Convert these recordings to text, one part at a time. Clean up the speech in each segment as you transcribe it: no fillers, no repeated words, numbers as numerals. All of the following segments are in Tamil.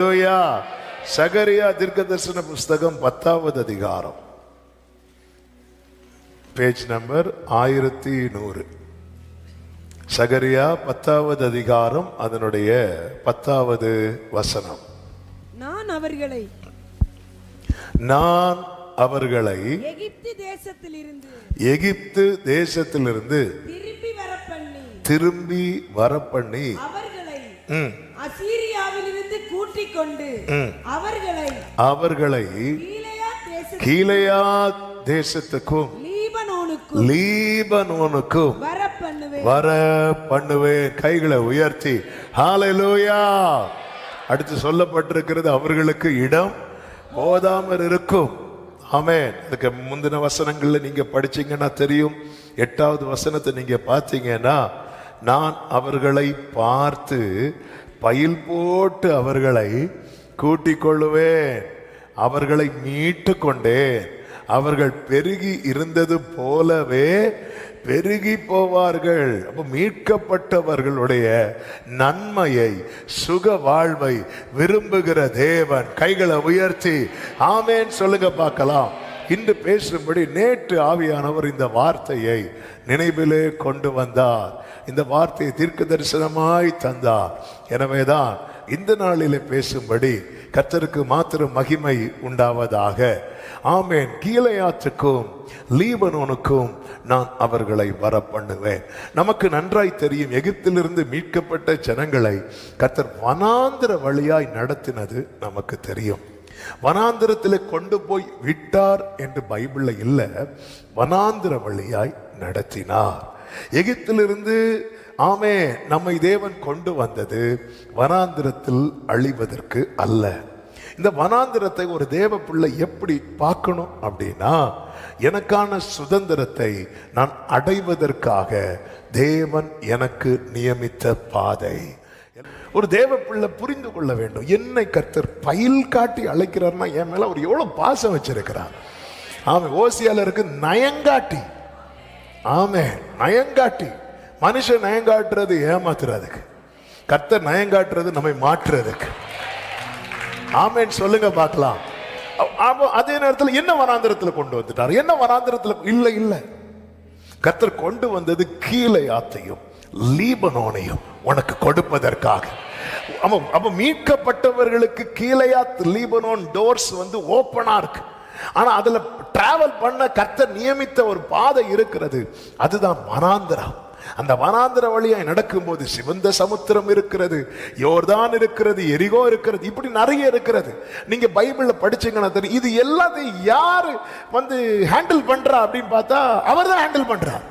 சகரியா தீர்க்கதரிசன புஸ்தகம் 10வது அதிகாரம், பேஜ் நம்பர் 1100. சகரியா 10வது அதிகாரம், அதனுடைய 10வது வசனம். நான் அவர்களை எகிப்து தேசத்திலிருந்து திரும்பி வரப்பண்ணி அசீரியாவிலிருந்து கூட்டிக் கொண்டு அவர்களை கீலேயாத் தேசத்துக்கும் லீபனோனுக்கும் வர பண்ணுவேன். கைகளை உயர்த்தி ஹல்லேலூயா. அடுத்து சொல்லப்பட்டிருக்கிறது, அவர்களுக்கு இடம் போதாமல் இருக்கும். ஆமென். அதுக்கு முந்தின வசனங்கள்ல நீங்க படிச்சீங்கன்னா தெரியும். 8வது வசனத்தை நீங்க பார்த்தீங்கன்னா, நான் அவர்களை பார்த்து பயில் போட்டு அவர்களை கூட்டிக் கொள்ளுவேன், அவர்களை மீட்டு கொண்டேன், அவர்கள் பெருகி இருந்தது போலவே பெருகி போவார்கள். அப்ப மீட்கப்பட்டவர்களுடைய நன்மையை, சுக வாழ்வை விரும்புகிற தேவன். கைகளை உயர்த்தி ஆமென் சொல்லுங்க பார்க்கலாம். இன்று பேசும்படி நேற்று ஆவியானவர் இந்த வார்த்தையை நினைவிலே கொண்டு வந்தார். இந்த வார்த்தையை தீர்க்க தரிசனமாய் தந்தார். எனவேதான் இந்த நாளிலே பேசும்படி கர்த்தருக்கு மாத்திரம் மகிமை உண்டாவதாக. ஆமென். கீலேயாத்துக்கும் லீபனோனுக்கும் நான் அவர்களை வர பண்ணுவேன். நமக்கு நன்றாய் தெரியும், எகிப்திலிருந்து மீட்கப்பட்ட ஜனங்களை கர்த்தர் வனாந்திர வழியாய் நடத்தினது நமக்கு தெரியும். வனாந்திரத்தில் கொண்டு போய் விட்டார் என்று பைபிள்ல இல்ல, வனாந்திர வழியாய் நடத்தினார். எகிப்திலிருந்து ஆமே நம்மை தேவன் கொண்டு வந்தது வனாந்திரத்தில் அழிவதற்கு அல்ல. இந்த வனாந்திரத்தை ஒரு தேவ பிள்ளை எப்படி பார்க்கணும் அப்படின்னா, எனக்கான சுதந்திரத்தை நான் அடைவதற்காக தேவன் எனக்கு நியமித்த பாதை. ஒரு தேவ பிள்ளை புரிந்து கொள்ள வேண்டும், என்னை கர்த்தர் பயில் காட்டி அழைக்கிறார்னா என் மேல அவர் எவ்வளவு பாசம் வச்சிருக்கிறார். ஆமே. ஓசியாளருக்கு நயங்காட்டி, ஆமே நயங்காட்டி. மனுஷன் நயங்காட்டுறது ஏமாத்துறதுக்கு, கர்த்தர் நயங்காட்டுறது நம்மை மாற்றுறதுக்கு. ஆமென் சொல்லுங்க பார்க்கலாம். அதே நேரத்தில் என்ன வனாந்திரத்தில் கொண்டு வந்துட்டார்? என்ன வனாந்திரத்தில் இல்ல கர்த்தர் கொண்டு வந்தது கீலேயாத்தையும் லீபனோனையும் உனக்கு கொடுப்பதற்காக. அப்ப மீட்கப்பட்டவர்களுக்கு கீலேயாத் லீபனோன் டோர்ஸ் ஓப்பனா இருக்கு. ஆனா அதுல டிராவல் பண்ண கர்த்தர் நியமித்த ஒரு பாதை இருக்கிறது, அதுதான் வனாந்திரம். அந்த வனாந்திர வழியாய் நடக்கும்போது சிவந்த சமுத்திரம் இருக்கிறது, யோர்தான் இருக்கிறது, எரிகோ இருக்கிறது, இப்படி நிறைய இருக்கிறது. நீங்க பைபிள்ல படிச்சீங்கன்னா தெரியும். இது எல்லாத்தையும் யாரு ஹேண்டில் பண்றா அப்படின்னு பார்த்தா அவர் தான் ஹேண்டில் பண்றார்.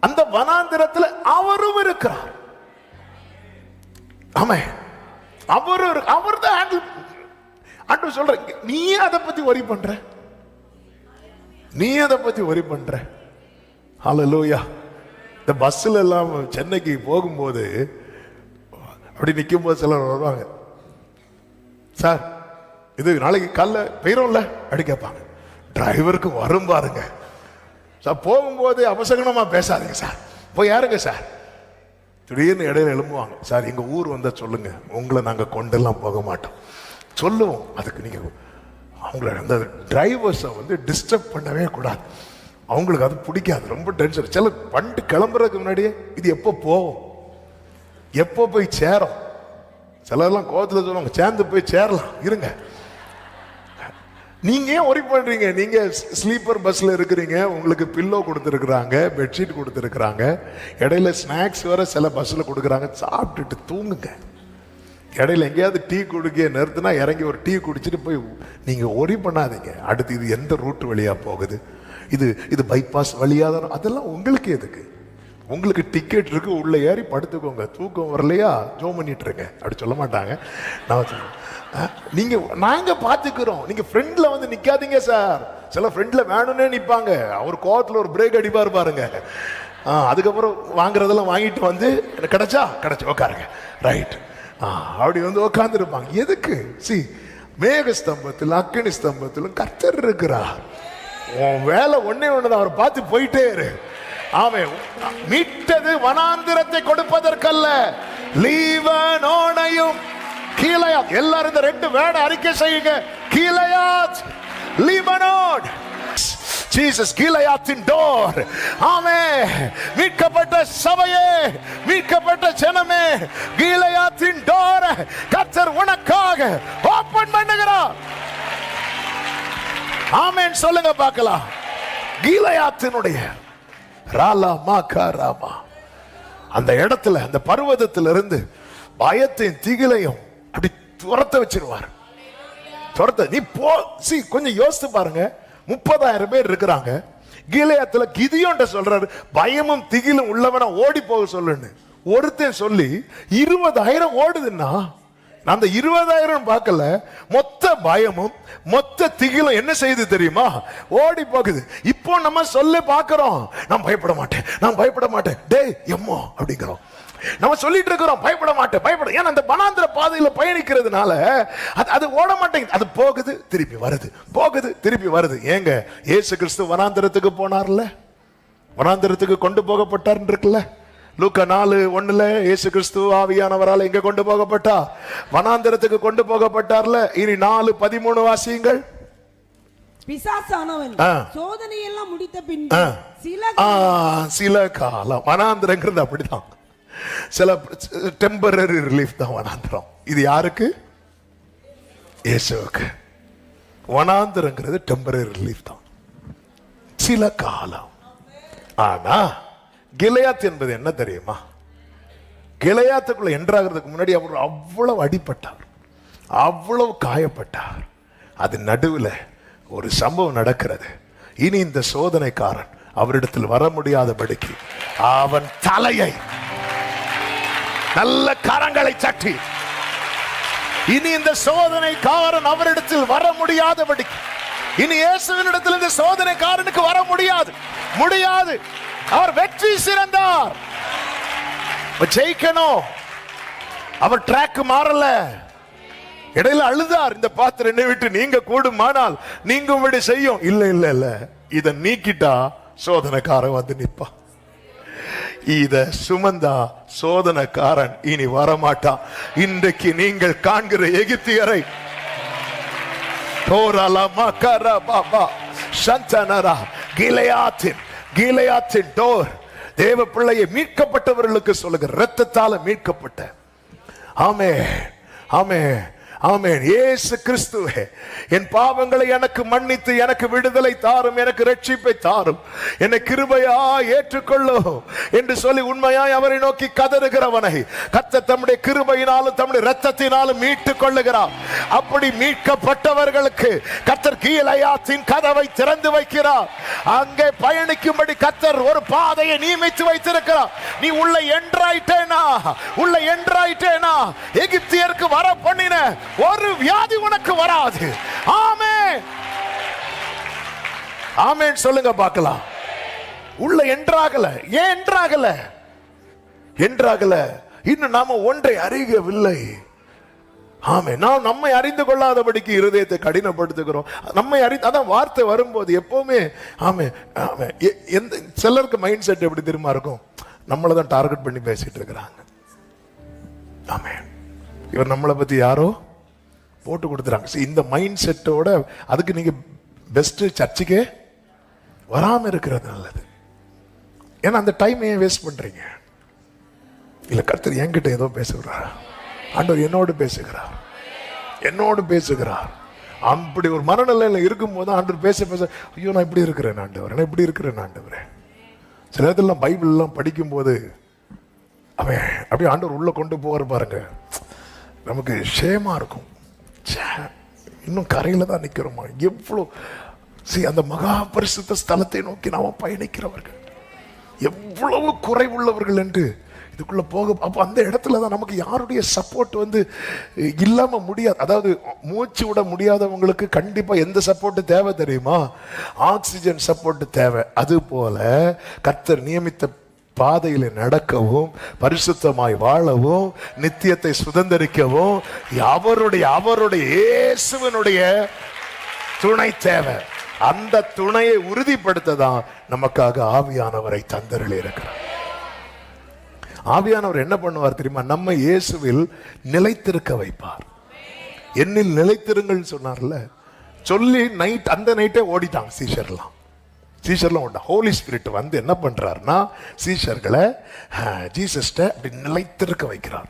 அந்த வனாந்திரத்தில் அவரும் இருக்கிறார். ஆமே, அவர் தான் ஹேண்டில். ஆண்டவர் சொல்ற, நீ அதை பத்தி வரி பண்ற, நீ அதை பத்தி வரி பண்ற. ஹல்லேலூயா. இந்த பஸ்ல எல்லாம் சென்னைக்கு போகும்போது அப்படி நிற்கும் போது சிலர் வருவாங்க, சார் இது நாளைக்கு காலைல பெயரும்ல அப்படி கேட்பாங்க. டிரைவருக்கு வரும் பாருங்க சார். போகும்போது அபசகனமா பேசாதீங்க சார், போய் யாருங்க சார். திடீர்னு இடையில எழும்புவாங்க, சார் எங்க ஊர் வந்தா சொல்லுங்க, உங்களை நாங்க கொண்டெல்லாம் போக மாட்டோம் சொல்லுவோம். அதுக்கு நீங்க அவங்கள அந்த டிரைவர்ஸை டிஸ்டர்ப் பண்ணவே கூடாது. அவங்களுக்கு அது பிடிக்காது, ரொம்ப டென்ஷன். சில பண்டு கிளம்புறதுக்கு முன்னாடியே இது எப்போ போவோம், எப்போ போய் சேரும். சிலர்லாம் கோவத்தில் சொல்லுவாங்க, சேர்ந்து போய் சேரலாம் இருங்க. நீங்க ஏன் ஒரி பண்றீங்க? நீங்க ஸ்லீப்பர் பஸ்ல இருக்கிறீங்க, உங்களுக்கு பில்லோ கொடுத்துருக்குறாங்க, பெட்ஷீட் கொடுத்துருக்குறாங்க, இடையில ஸ்நாக்ஸ் வேற சில பஸ்ல கொடுக்குறாங்க, சாப்பிட்டுட்டு தூங்குங்க. இடையில எங்கேயாவது டீ குடிக்க நிறுத்தினா இறங்கி ஒரு டீ குடிச்சிட்டு போய் நீங்க ஒரி பண்ணாதீங்க. அடுத்து இது எந்த ரூட் வழியா போகுது, இது பைபாஸ் வழியா தான், அதெல்லாம் உங்களுக்கு எதுக்கு? உங்களுக்கு டிக்கெட் இருக்கு, உள்ள ஏறி படுத்துக்கோங்க. தூக்கம் வரலையா ஜோம் பண்ணிட்டு இருங்க அப்படி சொல்ல மாட்டாங்க. நீங்க நாங்க பாத்துக்கிறோம், நீங்க ஃப்ரெண்ட்ல நிக்காதீங்க சார். சில ஃப்ரெண்ட்ல வேணும்னே நிப்பாங்க, அவர் கோவத்துல ஒரு பிரேக் அடிப்பாரு பாருங்க. அதுக்கப்புறம் வாங்குறதெல்லாம் வாங்கிட்டு கிடைச்சா உட்காருங்க, ரைட் அப்படி உட்கார்ந்து இருப்பாங்க. எதுக்கு? மேக ஸ்தம்பத்தில் அக்கினி ஸ்தம்பத்திலும் கர்த்தர் இருக்கிறார். உன் வேலை ஒன்னே ஒண்ணுதான், அவரை பார்த்து போயிட்டே இரு. ஆமென். மீட்டது வனாந்திரத்தை கொடுப்பதற்கல்ல, லீபனோனையும் கீலேயாத். எல்லாரும் இந்த 2 வேர்ட் அறிக்கை செய்யுங்க. Gilead, Lebanon. ஜீசஸ் கீலேயாத்தின் டோர். ஆமென். மீட்கப்பட்ட சபையே, மீட்கப்பட்ட ஜனமே, கீலேயாத்தின் டோர் கர்த்தர் உனக்காக ஓபன் பண்ணுகிறார். ஆமென் சொல்லுங்க பார்க்கலாம். கீலேயாத்தினுடைய ராலா மாகாராமா அந்த இடத்துல, அந்த பர்வதத்திலிருந்து பயத்தையும் திகிலையும் அப்படி துரத்த வச்சிருவார். துரத்த நீ போ. கொஞ்சம் யோசித்து பாருங்க. 30,000 பேர் இருக்கிறாங்க. கீலேயாத்துல கிதியோன்ட்ட சொல்றாரு, பயமும் திகிலும் உள்ளவன ஓடி போக சொல்லுன்னு. ஒருத்தன் சொல்லி 20,000 ஓடுதுன்னா, அந்த 20,000 பார்க்கல, மொத்த பயமும் மொத்த திகிலும் என்ன செய்யுது தெரியுமா? ஓடி போகுது. இப்போ நம்ம சொல்ல பார்க்கிறோம், நான் பயப்பட மாட்டேன், நான் பயப்பட மாட்டேன், டேய் எம்மோ அப்படிங்கிறோம். நம்ம சொல்லிட்டு இருக்கிறோம் பயப்பட மாட்டேன், பயப்பட. ஏன்னா அந்த வனாந்திர பாதையில பயணிக்கிறதுனால அது ஓட மாட்டேங்குது. அது போகுது திருப்பி வருது, போகுது திருப்பி வருது. ஏங்க இயேசு கிறிஸ்து வனாந்திரத்துக்கு போனார்ல, வனாந்திரத்துக்கு கொண்டு போகப்பட்டார் இருக்குல்ல. லூக்கா 4:1 இயேசு கிறிஸ்து ஆவியானவரால் எங்க கொண்டு போகப்பட்டா? வனாந்திரத்துக்கு கொண்டு போகப்பட்டார்ல. இனி 4:13 வாசியுங்கள். பிசாசானவன் சோதனை எல்லாம் முடித்த பின் சில காலம். வனாந்திரங்கிறது அப்படிதான், சில டெம்பரரி ரிலீஃப் தான் வனாந்திரம். இது யாருக்கு? இயேசுவுக்கு. வனாந்திரங்கிறது டெம்பரரி ரிலீஃப் தான், சில காலம். ஆனா கிளையாத் என்பது என்ன தெரியுமா? கிளையாத்துக்குள்ள என்ட்ராகிறதுக்கு முன்னாடி அவர் அவ்வளவு அடிபட்டார், அவ்வளவு காயப்பட்டார். அது நடுவில் ஒரு சம்பவம் நடக்கிறது. இனி இந்த சோதனைக்காரன் அவரிடத்தில் வர முடியாதபடிக்கு அவன் தலையை நல்ல கரங்களை தட்டி, இனி இந்த சோதனைக்காரன் அவரிடத்தில் வர முடியாதபடிக்கு, இனி இயேசுவினிடத்தில் இந்த சோதனைக்காரனுக்கு வர முடியாது, முடியாது. அவர் வெற்றி சிறந்தார். ஜெயிக்கணும். அவர் ட்ராக் மாறல. இடையில அழுதார், இந்த பாத்திரம் என்னை விட்டு நீங்க கூடுமானால் நீங்கும்படி செய்யும். இல்ல இல்ல இல்ல, இத நீக்கிட்டா சோதனைக்காரன் வந்து நிப்பா. இத சுமந்தா சோதனைக்காரன் இனி வரமாட்டான். இன்றைக்கு நீங்கள் காண்கிற எகிப்தியரை கீலேயாத்தின் டோர், தேவ பிள்ளையை மீட்கப்பட்டவர்களுக்கு சொல்லுங்க, இரத்தத்தால மீட்கப்பட்ட. ஆமென், ஆமென், ஆமென். இயேசு கிறிஸ்துவே, என் பாவங்களை எனக்கு மன்னித்து எனக்கு விடுதலை தாரும், எனக்கு ரட்சிப்பை தாரும், என்னை கிருபையா ஏற்றுக்கொள்ளும் என்று சொல்லி உண்மையாய் அவரை நோக்கி கதறுகிறவனை கர்த்தர் தம்முடைய கிருபையினாலும் தம்முடைய இரத்தத்தினாலும் மீட்டுக் கொள்ளுகிறார். அப்படி மீட்கப்பட்டவர்களுக்கு கர்த்தர் கீலேயாத்தின் கதவை திறந்து வைக்கிறார். அங்கே பயணிக்கும்படி கர்த்தர் ஒரு பாதையை நியமித்து வைத்திருக்கிறார். நீ உள்ள என்ட்ராயிட்டேனா, உள்ள என்ட்ராயிட்டேனா, எகிப்தியருக்கு வர பண்ணின ஒரு வியாதி உனக்கு வராது. ஆமென், ஆமென் சொல்லுங்க பார்க்கலாம். உள்ள என்றாகல. ஏன் என்றாகல? என்றாகல, இன்னும் நாம ஒன்றை அறியவில்லை. ஆமென். நாம் நம்மை அறிந்து கொள்ளாதபடிக்கு இருதயத்தை கடினப்படுத்துகிறோம். நம்மை அதான் வார்த்தை வரும்போது எப்பவுமே ஆமென், ஆமென். சிலருக்கு மைண்ட் செட் எப்படி தெரியுமா இருக்கும்? நம்மளை தான் டார்கெட் பண்ணி பேசிட்டு இருக்கிறாங்க. ஆமென். இவர் நம்மளை பத்தி யாரோ போட்டு கொடுத்துறாங்க. இந்த மைண்ட் செட்டோட அதுக்கு நீங்க பெஸ்ட் சர்ச்சுக்கே வராம இருக்கிறது நல்லது. ஏன்னா அந்த டைம் ஏன் வேஸ்ட் பண்றீங்க? இல்ல, கர்த்தர் என்கிட்ட ஏதோ பேசுகிறார், ஆண்டவர் என்னோடு பேசுகிறார், என்னோடு பேசுகிறார். அப்படி ஒரு மனநிலையில இருக்கும் போது ஆண்டவர் பேச பேச, ஐயோ நான் இப்படி இருக்கிறேன் ஆண்டவர், நான் இப்படி இருக்கிறேன் ஆண்டவரே. சில இடத்துல பைபிள் எல்லாம் படிக்கும் போது அவன் அப்படியே ஆண்டவர் உள்ள கொண்டு போகிற பாருங்க, நமக்கு ஷேமா இருக்கும். இன்னும் கரையில தான் நிக்கிறோமா? எவ்வளவு அந்த மகா பரிசுத்த ஸ்தலத்தை நோக்கி நாம பயணிக்கிறவர்கள் எவ்வளவு குறைவுள்ளவர்கள் என்று இதுக்குள்ள போக. அப்ப அந்த இடத்துல தான் நமக்கு யாருடைய சப்போர்ட் இல்லாம முடியாது. அதாவது மூச்சு விட முடியாதவங்களுக்கு கண்டிப்பா எந்த சப்போர்ட் தேவை தெரியுமா? ஆக்சிஜன் சப்போர்ட் தேவை. அது போல கர்த்தர் நியமித்த பாதையில நடக்கவும், பரிசுத்தமாய் வாழவும், நித்தியத்தை சுதந்திரிக்கவும் அவருடைய இயேசுவினுடைய துணை தேவை. அந்த துணையை உறுதிப்படுத்ததான் நமக்காக ஆவியானவரை தந்தருளி இருக்கிறார். ஆவியானவர் என்ன பண்ணுவார் தெரியுமா? நம்ம இயேசுவில் நிலைத்திருக்க வைப்பார். என்னில் நிலைத்திருங்கள் சொன்னார்ல, சொல்லி அந்த நைட்டே ஓடிட்டாங்க சீஷர்லாம் ஓட்டா. ஹோலி ஸ்பிரிட் வந்து என்ன பண்றாருன்னா சீஷர்களை ஜீசஸ்ட அப்படி நிலைத்திருக்க வைக்கிறார்.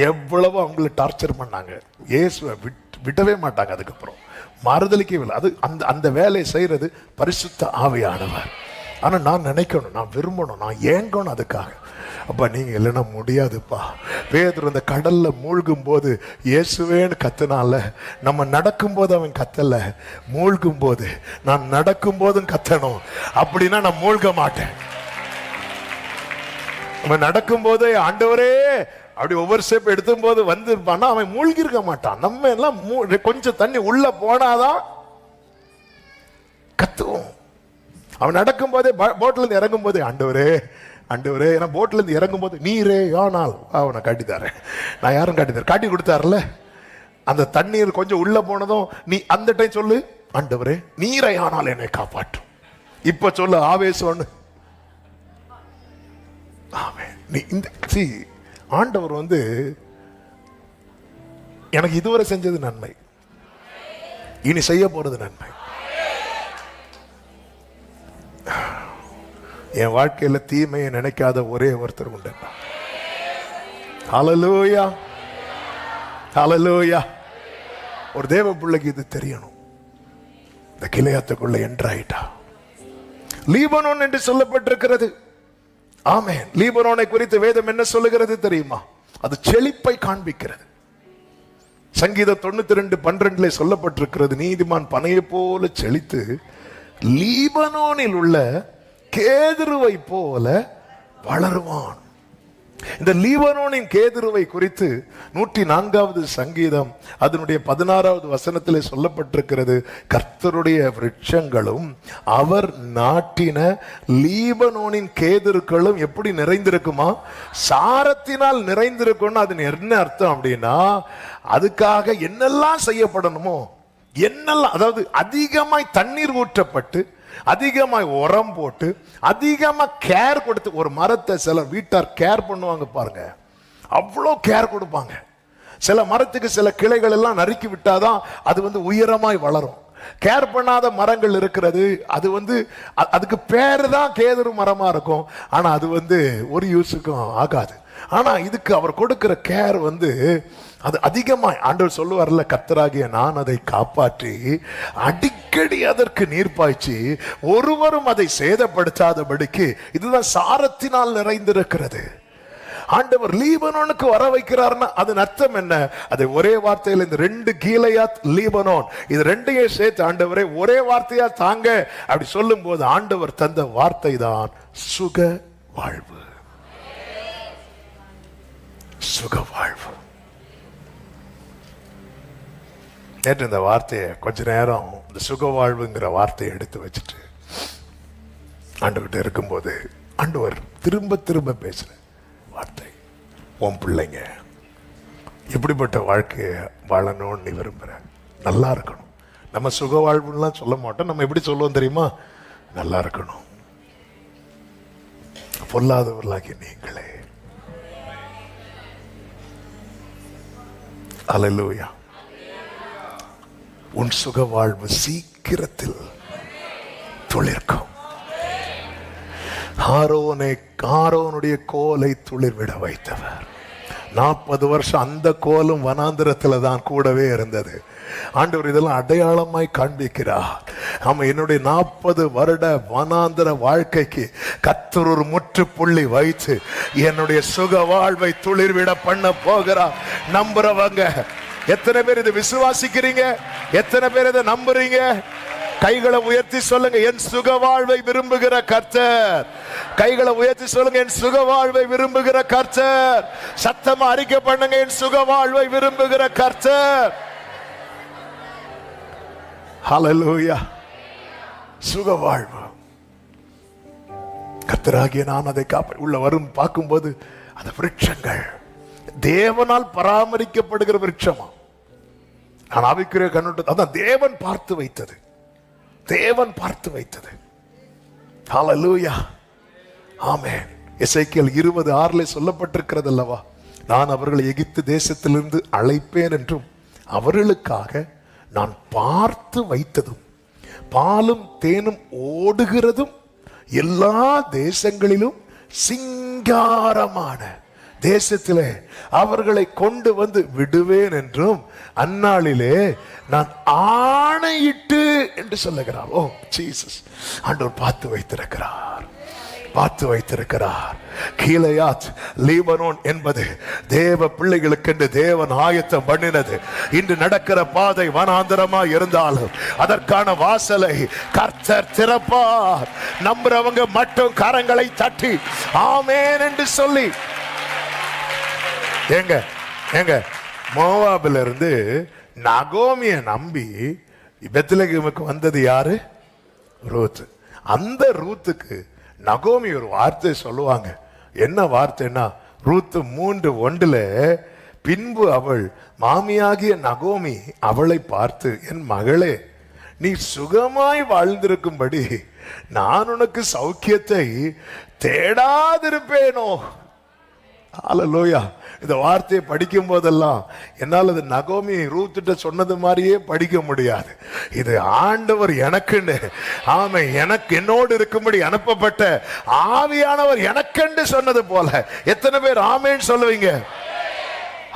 எவ்வளவு அவங்கள டார்ச்சர் பண்ணாங்க, இயேசுவை விடவே மாட்டாங்க. அதுக்கப்புறம் மறுதலிக்கவே இல்லை. அது அந்த வேலையை செய்யறது பரிசுத்த ஆவியானவர். ஆனா நான் நினைக்கணும், நான் விரும்பணும், நான் ஏங்கணும் அதுக்காக. அப்பா நீங்க இல்லைன்னா முடியாதுப்பா. பேதுரு அந்த கடல்ல மூழ்கும் போது இயேசுவேன்னு கத்துனால, நம்ம நடக்கும் போது அவன் கத்தல, மூழ்கும் போது நான் நடக்கும் போதும் கத்தணும். அப்படின்னா நான் மூழ்க மாட்டேன். அவன் நடக்கும் போதே ஆண்டவரே அப்படி ஒவ்வொரு ஸ்டெப் எடுத்தும் போது வந்திருப்பான்னா அவன் மூழ்கி இருக்க மாட்டான். நம்ம எல்லாம் கொஞ்சம் தண்ணி உள்ள போனாதான் கத்துவோம். அவன் நடக்கும் போதே போட்ல இருந்து இறங்கும் போதே ஆண்டவரே ஆண்டவரே, ஏன்னா போட்ல இருந்து இறங்கும் போது நீரே யானால் அவனை காட்டித்தாரேன். நான் யாரும் காட்டித்தாரேன், காட்டி கொடுத்தாருல. அந்த தண்ணீர் கொஞ்சம் உள்ள போனதும் நீ அந்த டைம் சொல்லு, ஆண்டவரே நீரை ஆனால் என்னை காப்பாற்றும். இப்ப சொல்லு ஆவேசம். நீ இந்த ஆண்டவர் வந்து எனக்கு இதுவரை செஞ்சது நன்மை, இனி செய்ய போறது நன்மை. என் வாழ்க்கையில தீமையை நினைக்காத ஒரே ஒருத்தர் உண்டு. ஹல்லேலூயா, ஹல்லேலூயா. ஒரு தேவ பிள்ளைக்கு இது தெரியணும். இந்த கிளையாத்துக்குள்ள என்ட்ராயிட்டா. லீபனோன் என்று சொல்லப்பட்டிருக்கிறது. ஆமென். லீபனோனை குறித்து வேதம் என்ன சொல்லுகிறது தெரியுமா? அது செழிப்பை காண்பிக்கிறது. சங்கீதம் 92:12 சொல்லப்பட்டிருக்கிறது, நீதிமான் பனையை போல செழித்து லீபனோனில் உள்ள கேதுருவை போல வளருவான். இந்த லீபனோனின் கேதுருவை குறித்து 104வது சங்கீதம் அதனுடைய 16வது வசனத்திலே சொல்லப்பட்டிருக்கிறது, கர்த்தருடைய விருட்சங்களும் அவர் நாட்டின லீபனோனின் கேதுருக்களும் எப்படி நிறைந்திருக்குமா? சாரத்தினால் நிறைந்திருக்கும்னு. அது என்ன அர்த்தம் அப்படின்னா, அதுக்காக என்னெல்லாம் செய்யப்படணுமோ என்னெல்லாம், அதாவது அதிகமாய் தண்ணீர் ஊற்றப்பட்டு, அதிகமாய் உரம் போட்டு, அதிகமா கேர் கொடுத்து. ஒரு மரத்தை சில வீட்டார் கேர் பண்ணுவாங்க பாருங்க, அவ்வளோ கேர் கொடுப்பாங்க. சில மரத்துக்கு சில கிளைகள் எல்லாம் நறுக்கி விட்டாதான் அது வந்து உயரமாய் வளரும். கேர் பண்ணாத மரங்கள் இருக்கிறது, அது வந்து அதுக்கு பேரு தான் கேதுரு மரமா இருக்கும், ஆனா அது வந்து ஒரு யூஸுக்கும் ஆகாது. ஆனா இதுக்கு அவர் கொடுக்கிற கேர் வந்து அது அதிகமாய். ஆண்டவர் சொல்லுவார்ல, கர்த்தராகிய நான் அதை காப்பாற்றி அடிக்கடி அதற்கு நீர் பாய்ச்சி ஒருவரும் அதை சேதப்படுத்தாதபடிக்கு. இதுதான் சாரத்தினால் நிறைந்திருக்கிறது. ஆண்டவர் லீபனோனுக்கு வர வைக்கிறார்னா அதன் அர்த்தம் என்ன? அதை ஒரே வார்த்தையில் இந்த 2 கீலேயாத் லீபனோன் இது ரெண்டையும் சேர்த்து ஆண்டவரே ஒரே வார்த்தையா தாங்க அப்படி சொல்லும் போது ஆண்டவர் தந்த வார்த்தை தான் சுக வாழ்வு. சுக வாழ்வு. நேற்று இந்த வார்த்தையை கொஞ்ச நேரம், இந்த சுக வாழ்வுங்கிற வார்த்தையை எடுத்து வச்சுட்டு ஆண்டுகிட்ட இருக்கும்போது ஆண்டவர் திரும்ப திரும்ப பேசுற வார்த்தை, உன் பிள்ளைங்க எப்படிப்பட்ட வாழ்க்கையை வாழணும்னு நீ விரும்புற, நல்லா இருக்கணும். நம்ம சுக வாழ்வுலாம் சொல்ல மாட்டோம், நம்ம எப்படி சொல்லுவோம் தெரியுமா? நல்லா இருக்கணும். பொல்லாதவர்களாகிய நீங்களே. அல்லேலூயா. உன் சுக வாழ்வு சீக்கிரத்தில் துளிர்க்கும். ஆரோனுடைய கோலை துளிர்விட வைத்தவர். 40 வருஷம் அந்த கோலும் வனாந்திரத்துல தான் கூடவே இருந்தது. ஆண்டவர் இதெல்லாம் அடையாளமாய் காண்பிக்கிறார். ஆமா, என்னுடைய 40 வருட வனாந்திர வாழ்க்கைக்கு கர்த்தர் ஒரு முற்றுப்புள்ளி வைத்து என்னுடைய சுக வாழ்வை துளிர்விட பண்ண போகிறார். நம்புறவங்க எத்தனை பேர் இதை விசுவாசிக்கிறீங்க? எத்தனை பேர் இதை நம்புறீங்க? கைகளை உயர்த்தி சொல்லுங்க, என் சுக வாழ்வை விரும்புகிற கர்த்தர். கைகளை உயர்த்தி சொல்லுங்க, என் சுக வாழ்வை விரும்புகிற கர்த்தர். சத்தமா அறிக்கை பண்ணுங்க, என் சுக வாழ்வை விரும்புகிற கர்த்தர். ஹல்லேலூயா. சுக வாழ்வு கர்த்தராகிய நான் அதை உள்ள வரும் பார்க்கும்போது அந்த விருட்சங்கள் தேவனால் பராமரிக்கப்படுகிற விருட்சமா? நான் ஆவிக்குரிய கண்ணோட்டத்தை அதான் தேவன் பார்த்து வைத்தது. தேவன் பார்த்து வைத்தது. ஹல்லேலூயா. ஆமென். எசேக்கியேல் 20:6 சொல்லப்பட்டிருக்கிறது அல்லவா, நான் அவர்களை எகிப்து தேசத்திலிருந்து அழைப்பேன் என்றும் அவர்களுக்காக நான் பார்த்து வைத்ததும் பாலும் தேனும் ஓடுகிறதும் எல்லா தேசங்களிலும் சிங்காரமான தேசத்திலே அவர்களை கொண்டு வந்து விடுவேன் என்றும் அந்நாளிலே நான் ஆணையிட்டு என்று சொல்லுகிறார். ஓ ஜீசஸ், ஆண்டவர் பார்த்து வைத்திருக்கிறார். கீலேயாத், லீபனோன் என்பது தேவ பிள்ளைகளுக்கென்று தேவன் ஆயத்தம் பண்ணினது. இன்று நடக்கிற பாதை வனாந்தரமா இருந்தாலும் அதற்கான வாசலை கர்த்தர் திறப்பார். நம்புறவங்க மட்டும் கரங்களை தட்டி ஆமென் என்று சொல்லி. ஏங்க மோவாபில இருந்து நகோமியை நம்பி பெத்லகேமுக்கு வந்தது யாரு? ரூத். அந்த ரூத்துக்கு நகோமி ஒரு வார்த்தை சொல்லுவாங்க. என்ன வார்த்தைன்னா, ரூத் 3:1 பின்பு அவள் மாமியாகிய நகோமி அவளை பார்த்து, என் மகளே, நீ சுகமாய் வாழ்ந்திருக்கும்படி நான் உனக்கு சௌக்கியத்தை தேடாதிருப்பேனோ. ஹல்லேலூயா. இந்த வார்த்தையை படிக்கும் போதெல்லாம் என்னால் அது நகோமி ரூத்திட்ட சொன்னது மாதிரியே படிக்க முடியாது. இது ஆண்டவர் எனக்குன்னு, ஆமை எனக்கு என்னோடு இருக்கும்படி அனுப்பப்பட்ட ஆவியானவர் எனக்கென்று சொன்னது போல. எத்தனை பேர் ஆமேன்னு சொல்லுவீங்க?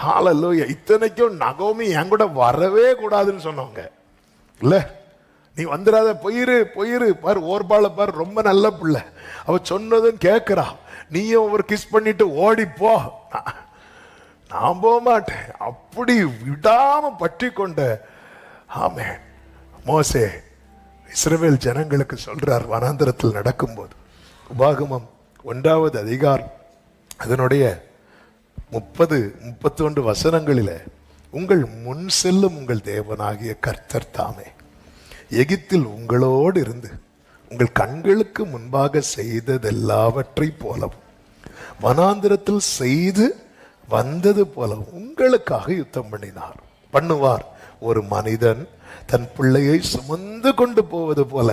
ஹல்லேலூயா. இத்தனைக்கும் நகோமி என் கூட வரவே கூடாதுன்னு சொன்னவங்க இல்ல. நீ வந்துடாத, போயிரு பாரு, ஓர்பால பாரு, ரொம்ப நல்ல பிள்ளை, அவ சொன்னதும் கேட்கிறா, நீயும் ஒரு கிஸ் பண்ணிட்டு ஓடிப்போ. நான் போக மாட்டேன். அப்படி விடாம பற்றி கொண்ட ஆமென் மோசே இஸ்ரவேல் ஜனங்களுக்கு சொல்றார் வனாந்தரத்தில் நடக்கும்போது. உபாகமம் 1வது அதிகாரம் அதனுடைய 30-31 வசனங்களிலே, உங்கள் முன் செல்லும் உங்கள் தேவனாகிய கர்த்தர் தாமே எகிப்தில் உங்களோடு இருந்து உங்கள் கண்களுக்கு முன்பாக செய்ததெல்லாவற்றை போலவும் வனாந்திரத்தில் செய்து வந்தது போலவும் உங்களுக்காக யுத்தம் பண்ணுவார். ஒரு மனிதன் தன் பிள்ளையை சுமந்து கொண்டு போவது போல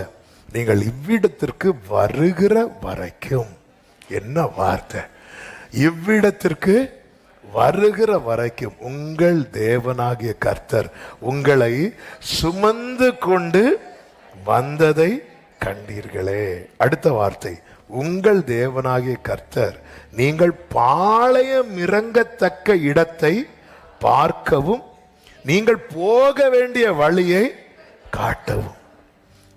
நீங்கள் இவ்விடத்திற்கு வருகிற வரைக்கும். என்ன வார்த்தை! இவ்விடத்திற்கு வருகிற வரைக்கும் உங்கள் தேவனாகிய கர்த்தர் உங்களை சுமந்து கொண்டு வந்ததை கண்டீர்களே. அடுத்த வார்த்தை, உங்கள் தேவனாகிய கர்த்தர் நீங்கள் பாளையம் இறங்கத்தக்க இடத்தை பார்க்கவும் நீங்கள் போக வேண்டிய வழியை காட்டவும்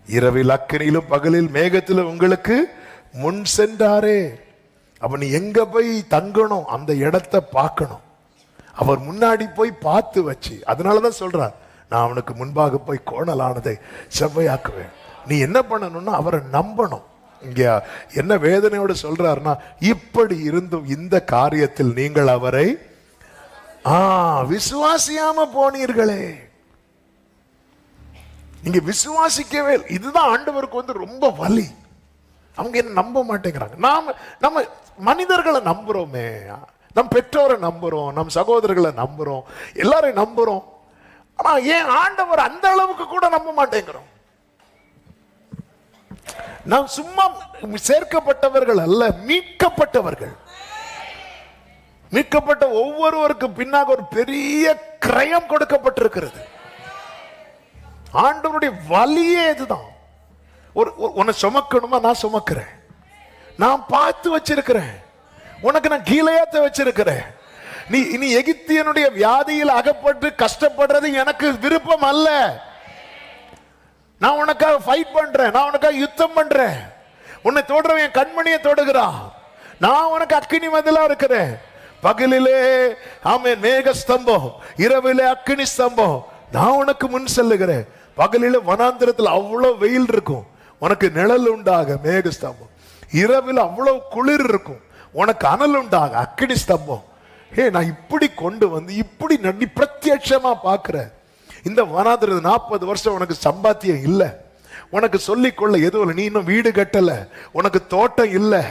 இரவில் அக்கினியிலும் பகலில் மேகத்திலும் உங்களுக்கு முன் சென்றாரே. அப்ப நீ எங்க போய் தங்கணும், அந்த இடத்தை பார்க்கணும். அவர் முன்னாடி போய் பார்த்து வச்சு, அதனாலதான் சொல்றார், நான் அவனுக்கு முன்பாக போய் கோணலானதை செவ்வையாக்குவேன். நீ என்ன பண்ணணும்னா அவரை நம்பணும். இங்க என்ன வேதனையோடு சொல்றாருன்னா, இப்படி இருந்தும் இந்த காரியத்தில் நீங்கள் அவரை விசுவாசியாம போனீர்களே. நீங்க விசுவாசிக்கவே. இதுதான் ஆண்டவருக்கு ரொம்ப வலி. அவங்க என்ன நம்ப மாட்டேங்கிறாங்க. நம்ம மனிதர்களை நம்புறோமே, நம் பெற்றோரை நம்புறோம், நம் சகோதரர்களை நம்புறோம், எல்லாரையும் நம்புறோம். ஆனா ஏன் ஆண்டவர் அந்த அளவுக்கு கூட நம்ப மாட்டேங்கிறோம்? நாம் சும்மா சேர்க்கப்பட்டவர்கள் அல்ல, மீட்கப்பட்டவர்கள். மீட்கப்பட்ட ஒவ்வொருவருக்கு பின்னாக ஒரு பெரிய கிரயம் கொடுக்கப்பட்டிருக்கிறது. ஆண்டவருடைய வலியே இதுதான். உன்னை சுமக்கணுமா, நான் சுமக்கிறேன். நான் பார்த்து வச்சிருக்கிறேன். உனக்கு நான் கீலேயாத்தை வச்சிருக்கிறேன். நீ எகிப்தியனுடைய வியாதியில் அகப்பட்டு கஷ்டப்படுறது எனக்கு விருப்பம் அல்ல. நான் உனக்காக ஃபைட் பண்றேன், நான் உனக்காக யுத்தம் பண்றேன். உன்னை தொடுறவன் என் கண்மணியை தொடுகிறான். நான் உனக்கு அக்கினி மதிலா இருக்கிறேன். பகலிலே ஆமென் மேக ஸ்தம்பம், இரவிலே அக்கினி ஸ்தம்பம். நான் உனக்கு முன் செல்லுகிறேன். பகலில வனாந்திரத்தில் அவ்வளவு வெயில் இருக்கும், உனக்கு நிழல் உண்டாக மேக ஸ்தம்பம். இரவில் அவ்வளவு குளிர் இருக்கும், உனக்கு அனல் உண்டாக அக்கினி ஸ்தம்பம். நான் இப்படி கொண்டு வந்து இப்படி நீ பிரத்யட்சமா பாக்குற. இந்த வனாந்திரம் 40 வருஷம் உனக்கு சம்பாத்தியம் இல்லை, உனக்கு சொல்லிக்கொள்ள எதுவும் இல்லை, நீ இன்னும் வீடு கட்டல, உனக்கு தோட்டம் இல்லை,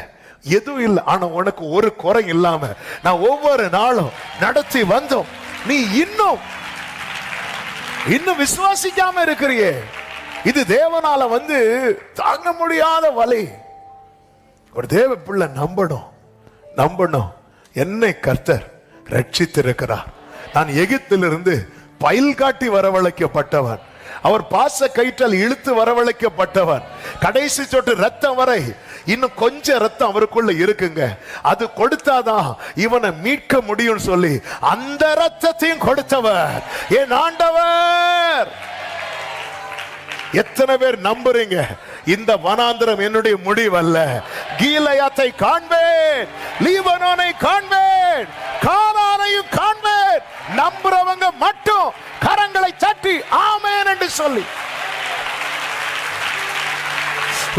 எதுவும் இல்லை. ஆனா உனக்கு ஒரு குறை இல்லாம நான் ஒவ்வொரு நாளும் நடத்தி வந்தோம். நீ இன்னும் விசுவாசிக்காம இருக்கிறியே. இது தேவனால தாங்க முடியாத வலி. ஒரு தேவ பிள்ளை நம்பணும். என்னை கர்த்தர் ரட்சித்திருக்கிறார். நான் எகிப்திலிருந்து பயில் காட்டி வரவழைக்கப்பட்டவன், அவர் பாச கயிற்றால் இழுத்து வரவழைக்கப்பட்டவன். கடைசி சொட்டு ரத்தம் வரை இன்னும் கொஞ்சம் ரத்தம் அவருக்குள்ள இருக்குங்க. அது கொடுத்தாதான் இவனை மீட்க முடியும் சொல்லி அந்த ரத்தத்தையும் கொடுத்தவர் என் ஆண்டவர். எத்தனை பேர் நம்புறீங்க? இந்த வனாந்திரம் என்னுடைய முடிவல்ல. கீலேயாத்தை காண்பேன், லீபனோனை காண்பேன், கானானையும் காண்பேன். நம்புறவங்க மட்டும் கரங்களை தட்டி ஆமென் என்று சொல்லி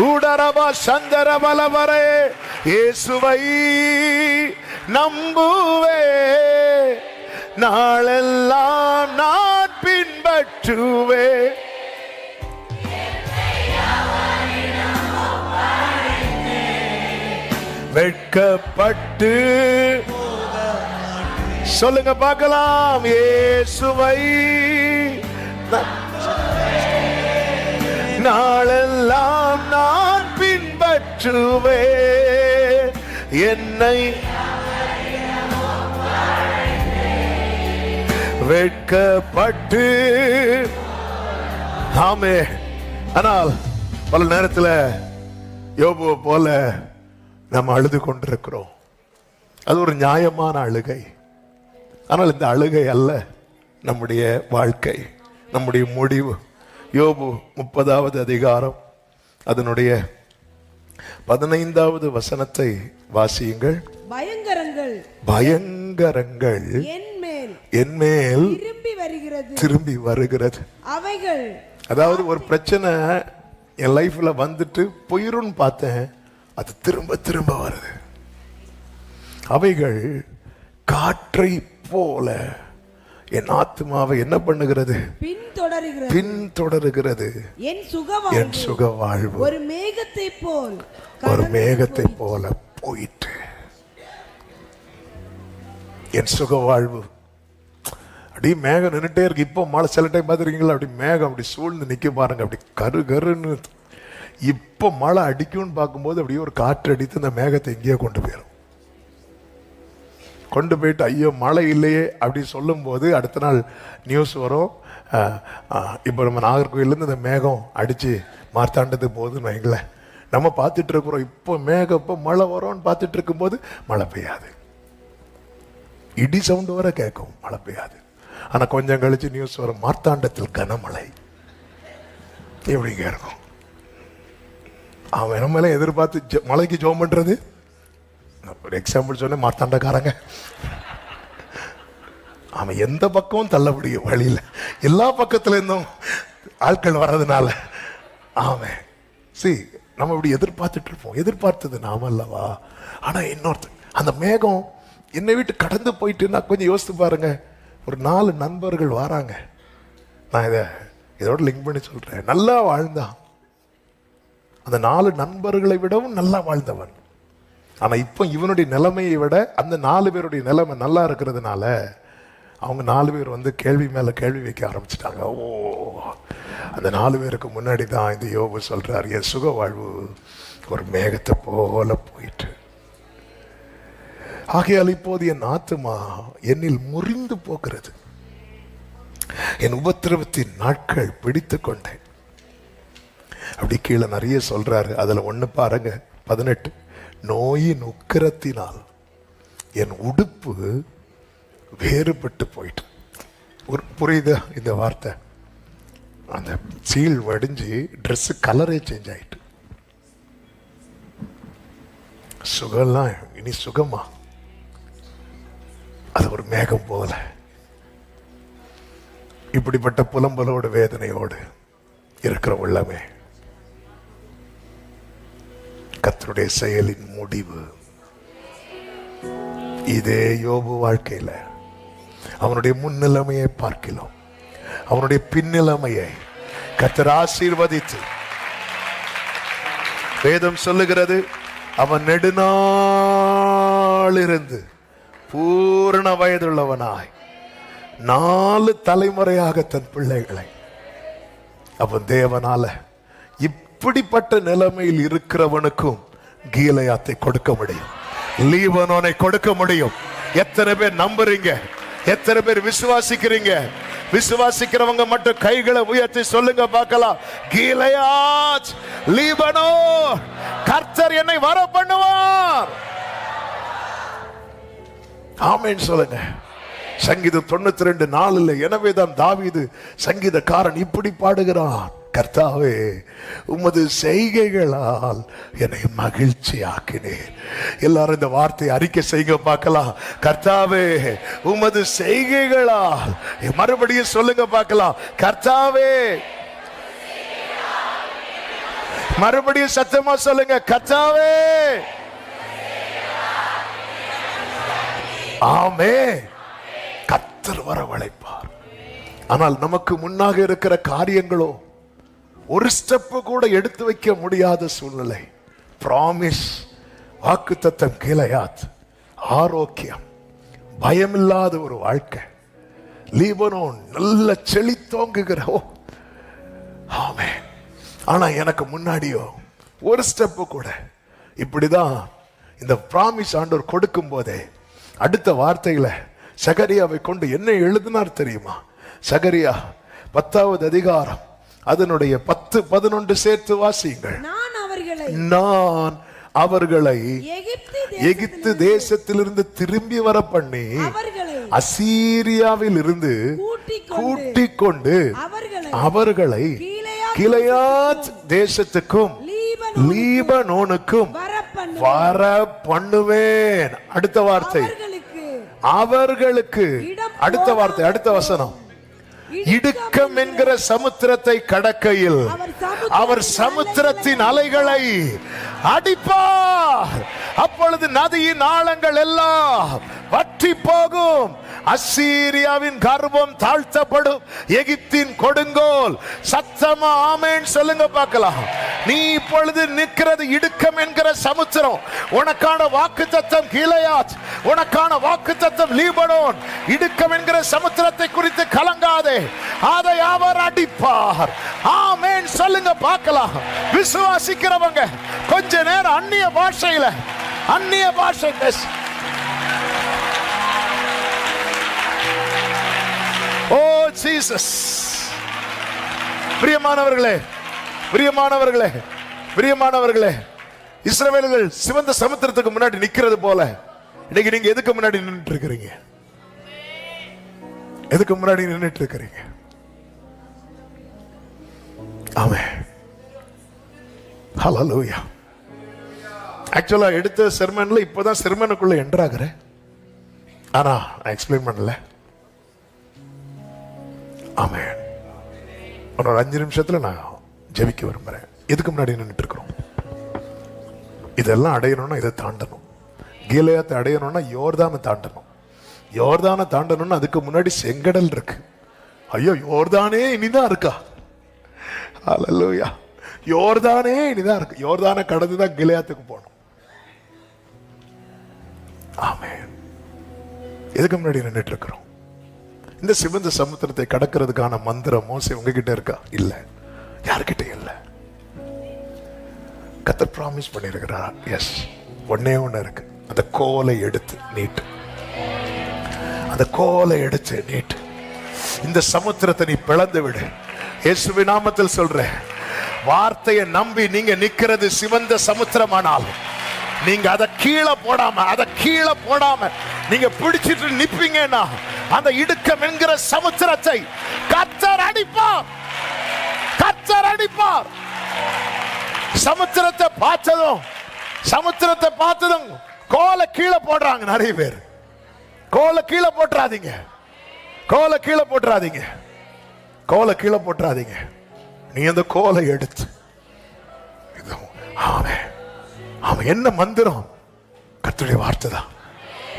உடரபா சந்தரபலவரே இயேசுவை நம்புவே, நாளெல்லாம் நான் பின்பற்றுவே. வெட்கப்பட்டு சொல்லுங்க பார்க்கலாம். இயேசுவை நாளெல்லாம் நான் பின்பற்றுவே, என்னை வெட்கப்பட்டு. ஆமே. ஆனால் பல நேரத்தில் யோபுவை போல நம்ம அழுது கொண்டிருக்கிறோம். அது ஒரு நியாயமான அழுகை. ஆனால் இந்த அழுகை அல்ல நம்முடைய வாழ்க்கை, நம்முடைய முடிவு. யோபு 30வது அதிகாரம் அதனுடைய 15வது வசனத்தை வாசியுங்கள். பயங்கரங்கள் பயங்கரங்கள் என்மேல் திரும்பி வருகிறது. அவைகள், அதாவது ஒரு பிரச்சனை என் லைஃப்ல வந்துட்டு போயிருன்னு பார்த்தேன், அது திரும்ப திரும்ப வருது. அவைகள் காற்றை போல என் ஆத்மாவை என்ன பண்ணுகிறது? பின்தொடருகிறது. என் சுக வாழ்வு ஒரு மேகத்தை போல போயிட்டு. என் சுக வாழ்வு அப்படியே மேகம் நின்றுட்டே இருக்கு. இப்போ மழை சில டைம் பார்த்துருக்கீங்களா? அப்படி மேகம் அப்படி சூழ்ந்து நிக்க பாருங்க, அப்படி கரு கருன்னு. இப்போ மழை அடிக்கும்னு பார்க்கும்போது அப்படியே ஒரு காற்று அடித்து அந்த மேகத்தை எங்கேயோ கொண்டு போயிடும். கொண்டு போயிட்டு ஐயோ மழை இல்லையே அப்படி சொல்லும் போது அடுத்த நாள் நியூஸ் வரும். இப்போ நம்ம நாகர்கோயிலேருந்து இந்த மேகம் அடித்து மார்த்தாண்டத்துக்கு போகுதுன்னு வைங்களேன். நம்ம பார்த்துட்டு இருக்கிறோம், இப்போ மேகம் இப்போ மழை வரும்னு பார்த்துட்டு இருக்கும்போது மழை பெய்யாது. இடி சவுண்டு வர கேட்கும், மழை பெய்யாது. ஆனால் கொஞ்சம் கழிச்சு நியூஸ் வரும், மார்த்தாண்டத்தில் கனமழை. எப்படிங்க இருக்கும்? அவன் நம்மள எதிர்பார்த்து மழைக்கு ஜோம் பண்றது. ஒரு எக்ஸாம்பிள் சொன்ன மார்த்தாண்டக்காரங்க, அவன் எந்த பக்கமும் தள்ள முடியும் வழியில், எல்லா பக்கத்துல இருந்தும் ஆட்கள் வர்றதுனால அவன் நம்ம இப்படி எதிர்பார்த்துட்டு இருப்போம். எதிர்பார்த்தது நாம அல்லவா? ஆனா இன்னொருத்தர் அந்த மேகம் என்னை விட்டு கடந்து போயிட்டு, நான் கொஞ்சம் யோசித்து பாருங்க. ஒரு 4 நண்பர்கள் வராங்க. நான் இதோட லிங்க் பண்ணி சொல்றேன். நல்லா வாழ்ந்தான். அந்த 4 நண்பர்களை விடவும் நல்லா வாழ்ந்தவன். ஆனா இப்போ இவனுடைய நிலைமையை விட அந்த 4 பேருடைய நிலைமை நல்லா இருக்கிறதுனால அவங்க 4 பேர் வந்து கேள்வி மேல கேள்வி வைக்க ஆரம்பிச்சிட்டாங்க. ஓ, அந்த 4 பேருக்கு முன்னாடி தான் இந்த யோபு சொல்றாரு, என் சுக வாழ்வு ஒரு மேகத்தை போல போயிட்டு. ஆகையால் இப்போது என் ஆத்துமா என்னில் முறிந்து போகிறது, என் உபத்திரவத்தின் நாட்கள் பிடித்து கொண்டேன். அப்படி கீழே நிறைய சொல்றாரு. அதுல ஒண்ணு பாருங்க, 18. நோயின் உக்கிரத்தினால் என் உடுப்பு வேறுபட்டு போயிட்டு. புரியுதா இந்த வார்த்தை? அந்த சீல் வடிஞ்சு ட்ரெஸ் கலரே சேஞ்ச் ஆயிட்டு. சுகம்லாம் இனி சுகமா? அது ஒரு மேகம் போல. இப்படிப்பட்ட புலம்பலோடு வேதனையோடு இருக்கிற உள்ளமே, கர்த்தருடைய செயலின் முடிவு இதே. யோபு வாழ்க்கையில அவனுடைய முன்னிலைமையை பார்க்கலாம், அவனுடைய பின்னிலைமையை கர்த்தர் ஆசீர்வதித்து, வேதம் சொல்லுகிறது, அவன் நெடுநாள் இருந்து பூரண வயதுள்ளவனாய் 4 தலைமுறையாக தன் பிள்ளைகளை அவன் தேவனால இப்படிப்பட்ட நிலைமையில் இருக்கிறவனுக்கும் கீலேயாத்தை கொடுக்க முடியும், லீபனோனை கொடுக்க முடியும். எத்தனை பேர் நம்புறீங்க? எத்தனை பேர் விசுவாசிக்கிறீங்க? விசுவாசிக்கிறவங்க மட்டும் கைகளை உயர்த்தி சொல்லுங்க பார்க்கலாம். கீலேயாத், லீபனோன், கர்த்தர் என்னை வர பண்ணுவார். ஆமென் சொல்லுங்க. சங்கீதம் 92:4 எனவேதான் தாவீது சங்கீதக்காரன் இப்படி பாடுகிறான், கர்த்தாவே உமது செய்கைகளால் என்னை மகிழ்ச்சி ஆக்கினேன். எல்லாரும் இந்த வார்த்தையை அறிக்கை செய்ய பார்க்கலாம். கர்த்தாவே உமது செய்கைகளால், மறுபடியும் சொல்லுங்க பார்க்கலாம். கர்த்தாவே, மறுபடியும் சத்தமா சொல்லுங்க. கர்த்தாவே. ஆமென். கர்த்தர் வரவழைப்பார். ஆனால் நமக்கு முன்னாக இருக்கிற காரியங்களோ ஒரு ஸ்டெப் கூட எடுத்து வைக்க முடியாத சூழ்நிலை. பிராமிஸ், வாக்குத்தத்தம், கீலேயாத், ஆரோக்கியம், பயமில்லாத ஒரு வாழ்க்கை, லீபனோன் நல்ல செழித்தோங்குகிற. ஆமென். ஆனா எனக்கு முன்னாடியோ ஒரு ஸ்டெப் கூட. இப்படிதான் இந்த பிராமிஸ் ஆண்டவர் கொடுக்கும் போதே அடுத்த வார்த்தையில சகரியாவை கொண்டு என்ன எழுதினார் தெரியுமா? சகரியா 10வது அதிகாரம் அதனுடைய 10-11 சேர்த்து வாசியுங்கள். நான் அவர்களை எகிப்து தேசத்திலிருந்து திரும்பி வர பண்ணி அசீரியாவில் இருந்து கூட்டிக் கொண்டு அவர்களை கீலேயாத் தேசத்துக்கும் லீபனோனுக்கும் வர பண்ணுவேன். அடுத்த வார்த்தை, அவர்களுக்கு. அடுத்த வார்த்தை, அடுத்த வசனம், இடுக்கம் என்கிற சமுத்திரத்தை கடக்கையில் அவர் சமுத்திரத்தின் அலைகளை அடிப்பார். அப்பொழுது நதியின் ஆழங்கள் எல்லாம் வற்றி போகும். அசீரியாவின் கர்வம் தாழ்த்தப்படும். எகிப்தின் கொடுங்கோல். சத்தமா ஆமென் சொல்லுங்க பார்க்கலாம். நீ இப்பொழுது நிற்கிறது இடுக்கம் என்கிற சமுத்திரம். உனக்கான வாக்குத்தத்தம் கீலேயாத், உனக்கான வாக்குத்தத்தம் லீபனோன். இடுக்கம் என்கிற சமுத்திரத்தை குறித்து கலங்காதே, அதை அவர் அடிப்பார். ஆமென் சொல்லுங்க பார்க்கலாம். விசுவாசிக்கிறவங்க கொஞ்ச நேரம் அந்நிய பாஷையில, அந்நிய பாஷை பேசு. ஓ ஜீசஸ். பிரியமானவர்களே, பிரியமானவர்களே, பிரியமானவர்களே, இஸ்ரவேலர்கள் சிவந்த சமுத்திரத்துக்கு முன்னாடி நிக்கிறது போல இன்னைக்கு நீங்க எதுக்கு முன்னாடி நின்னுட்டு இருக்கிறீங்க? எதுக்கு முன்னாடி நின்னுட்டு இருக்கிறீங்க? ஆமென். ஹல்லேலூயா. ஆக்சுவலா எடுத்த செர்மன்ல இப்பதான் செர்மனுக்குள்ள என்டர் ஆகுறேன். ஆனா நான் எக்ஸ்பிளைன் பண்ணல. ஆமென். ஒரு 5 நிமிஷத்துல நான் ஜெபிக்க விரும்புறேன். எதுக்கு முன்னாடி நின்னுட்டு இருக்கிறோம்? இதெல்லாம் அடையணும்னா இதை தாண்டணும். கீலேயாத்தை அடையணும்னா யோர்தானை தாண்டணும். யோர்தானை தாண்டணும்னா அதுக்கு முன்னாடி செங்கடல் இருக்கு. ஐயோ, யோர்தானே இனிதான் இருக்கா? ஹல்லேலூயா. யோர்தானே இனிதான் இருக்கு. யோர்தானை கடந்துதான் கீலேயாத்துக்கு போகணும். ஆமென். எதுக்கு முன்னாடி நின்னுட்டு இருக்கிறோம்? இந்த சிவந்த சமுத்திரத்தை கடக்கிறதுக்கான மந்திரம் மோசே உங்ககிட்ட இருக்கா? இல்ல. யார்கிட்ட இல்ல. கர்த்தர் பிராமிஸ் பண்ணிருக்கிறார். எஸ், ஒன்னே ஒண்ணு இருக்கு. அந்த கோலை எடுத்து நீட்டு. அந்த கோலை எடுத்து நீட்டு. இந்த சமுத்திரத்தை நீ பிளந்து விடு. இயேசுவின் நாமத்தில் சொல்றேன். வார்த்தையை நம்பி நீங்க நிக்கிறது சிவந்த சமுத்திரமானால் நீங்க அதை கீழே போடாம நீங்க பிடிச்சிட்டு நிப்பீங்கன்னா அந்த இடுக்கம் என்கிற சமுத்திரத்தை கர்த்தர் அடிப்பார். கர்த்தர் அடிப்பார். சமுத்திரத்தை பார்த்ததும் கோலை கீழே போடுறாங்க நிறைய பேர். கோலை கீழே போட்டுறாதீங்க. கோலை கீழே போட்டுறாதீங்க. கோலை கீழே போட்டுறாதீங்க. நீ அந்த கோலை எடுத்து அவன் என்ன மந்திரம்? கர்த்தருடைய வார்த்தை தான்.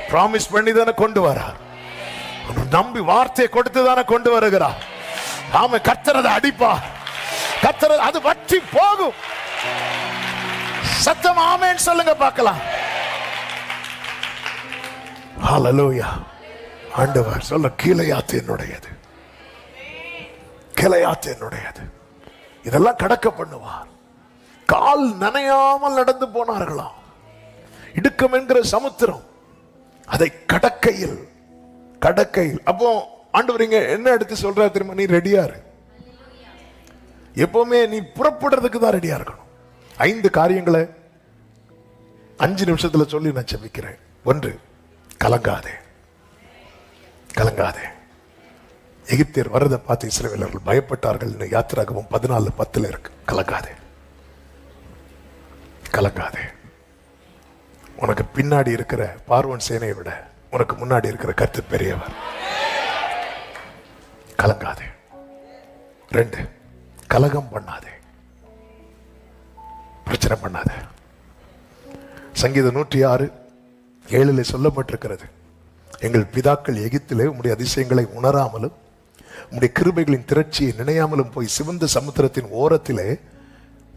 பிராமிஸ் பண்ணி தானே கொண்டு வரார். நம்பி வார்த்தையை கொடுத்து தானே கொண்டு வருகிறார். ஆமா, கர்த்தர் அதை அடிப்பார். கர்த்தர் அது வற்றி போகும். சத்தம் ஆமென் சொல்லுங்க பார்க்கலாம். ஹல்லேலூயா. ஆண்டவர் சொல்ல, கீலேயாத் என்னுடையது, கீலேயாத் என்னுடையது. இதெல்லாம் கடக்க பண்ணுவார். கால் நனையாமல் நடந்து போனார்களாம். இடுக்கம் என்கிற சமுத்திரம் அதை கடக்கையில். அப்போ ஆண்டவர் இங்க என்ன எடுத்து சொல்றாரு தெரியுமா? நீ ரெடியா இரு. எப்பவுமே நீ புறப்படுறதுக்கு தான் ரெடியா இருக்கணும். 5 காரியங்களை 5 நிமிஷத்துல சொல்லி நான் செபிக்கிறேன். 1, கலங்காதே. கலங்காதே. எகிப்தியர் வரதை பார்த்து இஸ்ரவேலர்கள் பயப்பட்டார்கள். யாத்திராகமம் 14:10 இருக்கு. கலங்காதே, கலங்காதே. உனக்கு பின்னாடி இருக்கிற பார்வோன் சேனையை விட உனக்கு முன்னாடி இருக்கிற கர்த்தர் பெரியவர். கலங்காதே. 2, கலகம் பண்ணாதே, பிரச்சனை பண்ணாதே. சங்கீதம் 106:7 சொல்லப்பட்டிருக்கிறது, எங்கள் பிதாக்கள் எகிப்திலே உம்முடைய அதிசயங்களை உணராமலும் உம்முடைய கிருபைகளின் திரட்சியை நினையாமலும் போய் சிவந்த சமுத்திரத்தின் ஓரத்திலே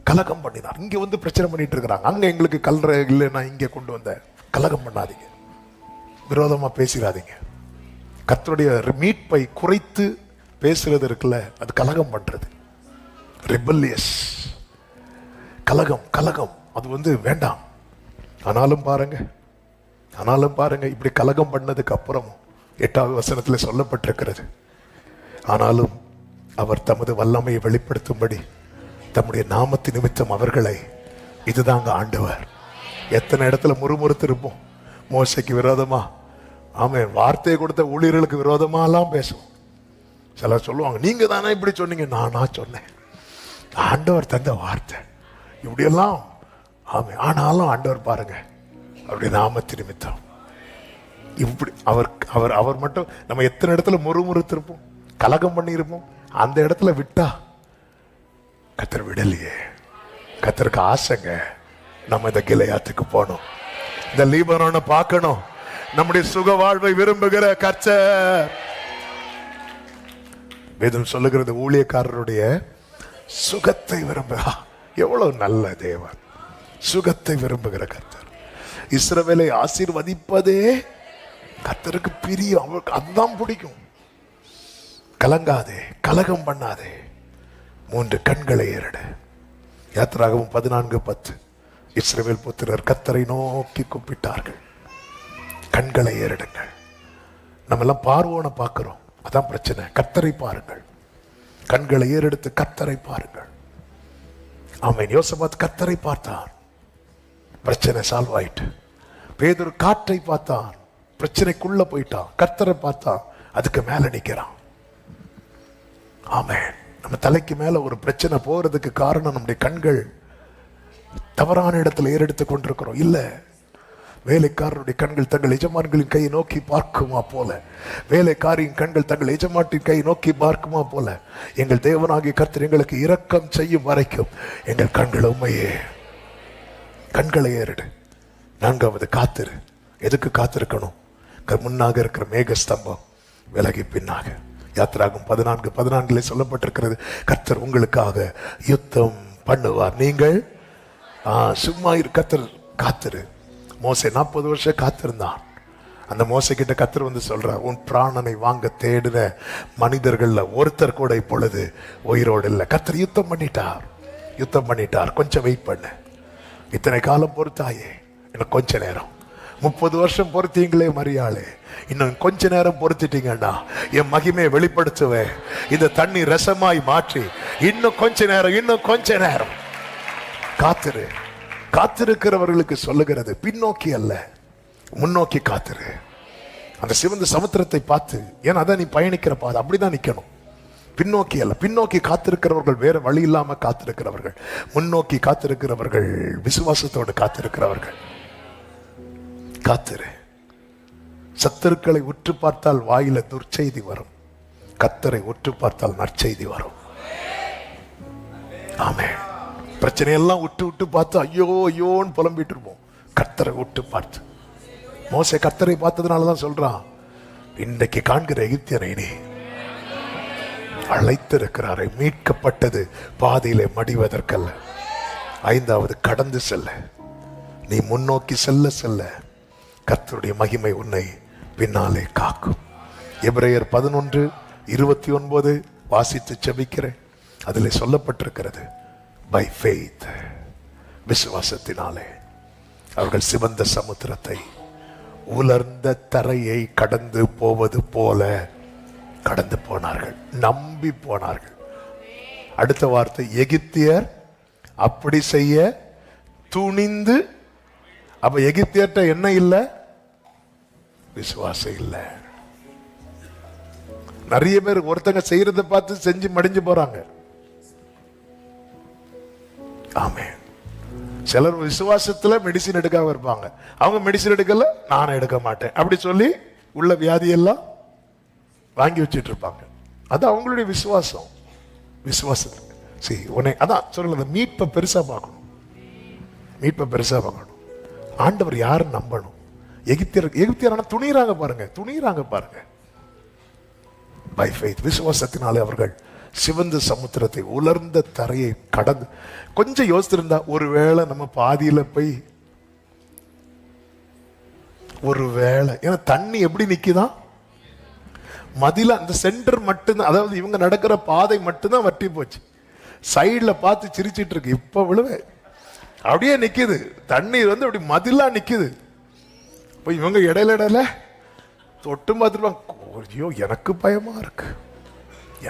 கலகம் பண்ணினார். இங்க வந்து பிரச்சனை பண்ணிட்டு இருக்கிறாங்க. அங்க எங்களுக்கு கல்ற இல்லைன்னா இங்க கொண்டு வந்த. கலகம் பண்ணாதீங்க, விரோதமா பேசிடாதீங்க. கர்த்தருடைய மீட்பை குறைத்து பேசுறது இருக்குல்ல, அது கலகம் பண்றது. ரிபல்லியஸ் கலகம். கலகம் அது வந்து வேண்டாம். ஆனாலும் பாருங்க இப்படி கலகம் பண்ணதுக்கு அப்புறம் 8வது வசனத்தில் சொல்லப்பட்டிருக்கிறது, ஆனாலும் அவர் தமது வல்லமையை வெளிப்படுத்தும்படி தம்முடைய நாமத்தின் நிமித்தம் அவர்களை, இதுதாங்க ஆண்டவர். எத்தனை இடத்துல முறுமுறுத்து இருப்போம். மோசைக்கு விரோதமா, ஆமென், வார்த்தையை கொடுத்த ஊழியர்களுக்கு விரோதமா எல்லாம் பேசும். சிலர் சொல்லுவாங்க, நீங்க தானே இப்படி சொன்னீங்க. நானா சொன்னேன்? ஆண்டவர் தந்த வார்த்தை இப்படியெல்லாம். ஆமே, ஆனாலும் ஆண்டவர் பாருங்க, அவருடைய நாமத்தின் நிமித்தம் இப்படி அவர் அவர் அவர் மட்டும். நம்ம எத்தனை இடத்துல முறுமுறுத்திருப்போம், கலகம் பண்ணியிருப்போம். அந்த இடத்துல விட்டா கர்த்தர் விடலையே. கர்த்தருக்கு ஆசைங்க, நம்ம இந்த கிளையாத்துக்கு போகணும், இந்த லீபனோனை பார்க்கணும். நம்முடைய சுக வாழ்வை விரும்புகிற கர்த்தர். வேதம் சொல்லுகிறது, ஊழியக்காரருடைய சுகத்தை விரும்புகிறா. எவ்வளவு நல்ல தேவன், சுகத்தை விரும்புகிற கர்த்தர். இஸ்ரவேலை ஆசீர்வதிப்பதே கர்த்தருக்கு பிரியம். அவருக்கு அதுதான் பிடிக்கும். கலங்காதே, கலகம் பண்ணாதே. 3, கண்களை ஏறடு. யாத்திராகமம் 14:10 இஸ்ரவேல் புத்திரர் கர்த்தரை நோக்கி கூப்பிட்டார்கள். கண்களை ஏறடுங்கள். நம்ம எல்லாம் பார்வோனை பார்க்கிறோம், அதான் பிரச்சனை. கர்த்தரை பாருங்கள். கண்களை ஏறெடுத்து கர்த்தரை பாருங்கள். ஆமென். யோசபாத் கர்த்தரை பார்த்தார், பிரச்சனை சால்வ் ஆயிட்டு. பேதுரு காற்றை பார்த்தான், பிரச்சனைக்குள்ள போயிட்டான். கர்த்தரை பார்த்தான், அதுக்கு மேல நிக்கிறான். ஆமென். நம்ம தலைக்கு மேல ஒரு பிரச்சனை போறதுக்கு காரணம் நம்முடைய கண்கள் தவறான இடத்துல ஏறெடுத்து கொண்டிருக்கிறோம். இல்ல, வேலைக்காரருடைய கண்கள் தங்கள் எஜமான்களின் கையை நோக்கி பார்க்குமா போல, வேலைக்காரியின் கண்கள் தங்கள் எஜமாட்டின் கையை நோக்கி பார்க்குமா போல, எங்கள் தேவனாகிய கர்த்தர் எங்களுக்கு இரக்கம் செய்யும் வரைக்கும் எங்கள் கண்கள் உண்மையே. கண்களை ஏறிடு. 4வது, காத்திரு. எதுக்கு காத்திருக்கணும்? முன்னாக இருக்கிற மேகஸ்தம்பம் விலகி பின்னாக. யாத்திராகமம் 14:14 சொல்லப்பட்டிருக்கிறது, கர்த்தர் உங்களுக்காக யுத்தம் பண்ணுவார், நீங்கள் சும்மா இரு. கர்த்தர் காத்திரு. மோசே 40 வருஷம் காத்திருந்தான். அந்த மோசை கிட்ட கர்த்தர் வந்து சொல்றார், உன் பிராணனை வாங்க தேடின மனிதர்கள்ல ஒருத்தர் கூட இப்பொழுது உயிரோடு இல்லை. கர்த்தர் யுத்தம் பண்ணிட்டார். கொஞ்சம் வெயிட் பண்ணு. இத்தனை காலம் பொறுத்தாயே, இன்னும் கொஞ்ச நேரம். 30 வருஷம் பொறுத்தீங்களே மரியாளே, இன்னும் கொஞ்ச நேரம் பொறுத்துட்டீங்கன்னா என் மகிமையை வெளிப்படுத்துவேன். இந்த தண்ணி ரசமாய் மாற்றி இன்னும் கொஞ்ச நேரம் காத்திரு. காத்திருக்கிறவர்களுக்கு சொல்லுகிறது, பின்னோக்கி அல்ல, முன்னோக்கி காத்திரு. அந்த சிவந்த சமுத்திரத்தை பார்த்து, ஏன்னா அதான் நீ பயணிக்கிற பாதை, அப்படிதான் நிக்கணும். பின்னோக்கி அல்ல. பின்னோக்கி காத்திருக்கிறவர்கள் வேற வழி இல்லாம காத்திருக்கிறவர்கள். முன்னோக்கி காத்திருக்கிறவர்கள் விசுவாசத்தோடு காத்திருக்கிறவர்கள். காத்திரு. சத்துருக்களை உற்று பார்த்தால் வாயில துர்ச்செய்தி வரும், கர்த்தரை உற்று பார்த்தால் நற்செய்தி வரும். ஆமென். பிரச்சனையெல்லாம் விட்டு பார்த்து ஐயோன்னு புலம்பிட்டு இருப்போம். கர்த்தரை விட்டு பார்த்து. மோசே கர்த்தரை பார்த்ததுனாலதான் சொல்றான், இன்றைக்கு காண்கிற எகிப்தியனை நீ அழைத்திருக்கிறாரை. மீட்கப்பட்டது பாதையிலே மடிவதற்கல்ல. 5வது, கடந்து செல்ல. நீ முன்னோக்கி செல்ல கர்த்தருடைய மகிமை உன்னை பின்னாலே காக்கும். எபிரேயர் 11:29 வாசித்து ஜெபிக்கிறேன். அதிலே சொல்லப்பட்டிருக்கிறது, பை ஃபெய்த், விசுவாசத்தினாலே அவர்கள் சிவந்த சமுத்திரத்தை உலர்ந்த தரையை கடந்து போவது போல கடந்து போனார்கள், நம்பி போனார்கள். அடுத்த வார்த்தை, எகிப்தியர் அப்படி செய்ய துணிந்து. அப்ப எகிப்தியர்ட்ட என்ன இல்லை? விசுவாசம் இல்லை. நிறைய பேர் ஒருத்தங்க செய்யறத பார்த்து செஞ்சு மடிஞ்சு போறாங்க. ஆமென். சிலர் விசுவாசத்துல மெடிசின் எடுக்காம இருப்பாங்க. அவங்க மெடிசின் எடுக்கல, நானும் எடுக்க மாட்டேன் அப்படி சொல்லி உள்ள வியாதியெல்லாம் வாங்கி வச்சுட்டு இருப்பாங்க. அது அவங்களுடைய விசுவாசம். விசுவாசம் சரி உன்னை அதான் சொல்ல, மீட்பை பெருசா பார்க்கணும். மீட்பை பெருசா பார்க்கணும். ஆண்டவர் யாரும் நம்பணும். எகிப்தியரான துணிறாங்க பாருங்க, துணிறாங்க பாருங்க. பை ஃபெய்த், விசுவாசத்தினாலே அவர்கள் சிவந்த சமுத்திரத்தை, உலர்ந்த தரையை கடந்து. கொஞ்சம் யோசிச்சிருந்தா, ஒருவேளை நம்ம பாதியில போய், ஒருவேளை ஏன்னா தண்ணி எப்படி நிக்குதான், மதில அந்த சென்டர் மட்டும்தான், அதாவது இவங்க நடக்கிற பாதை மட்டும்தான் வற்றி போச்சு. சைட்ல பார்த்து சிரிச்சிட்டு இருக்கு. இப்ப விழுவே அப்படியே நிக்குது தண்ணி, அப்படி மதிலா நிக்குது. இப்போ இவங்க இடையில தொட்டு பார்த்துருப்பாங்க. ஐயோ எனக்கு பயமா இருக்கு,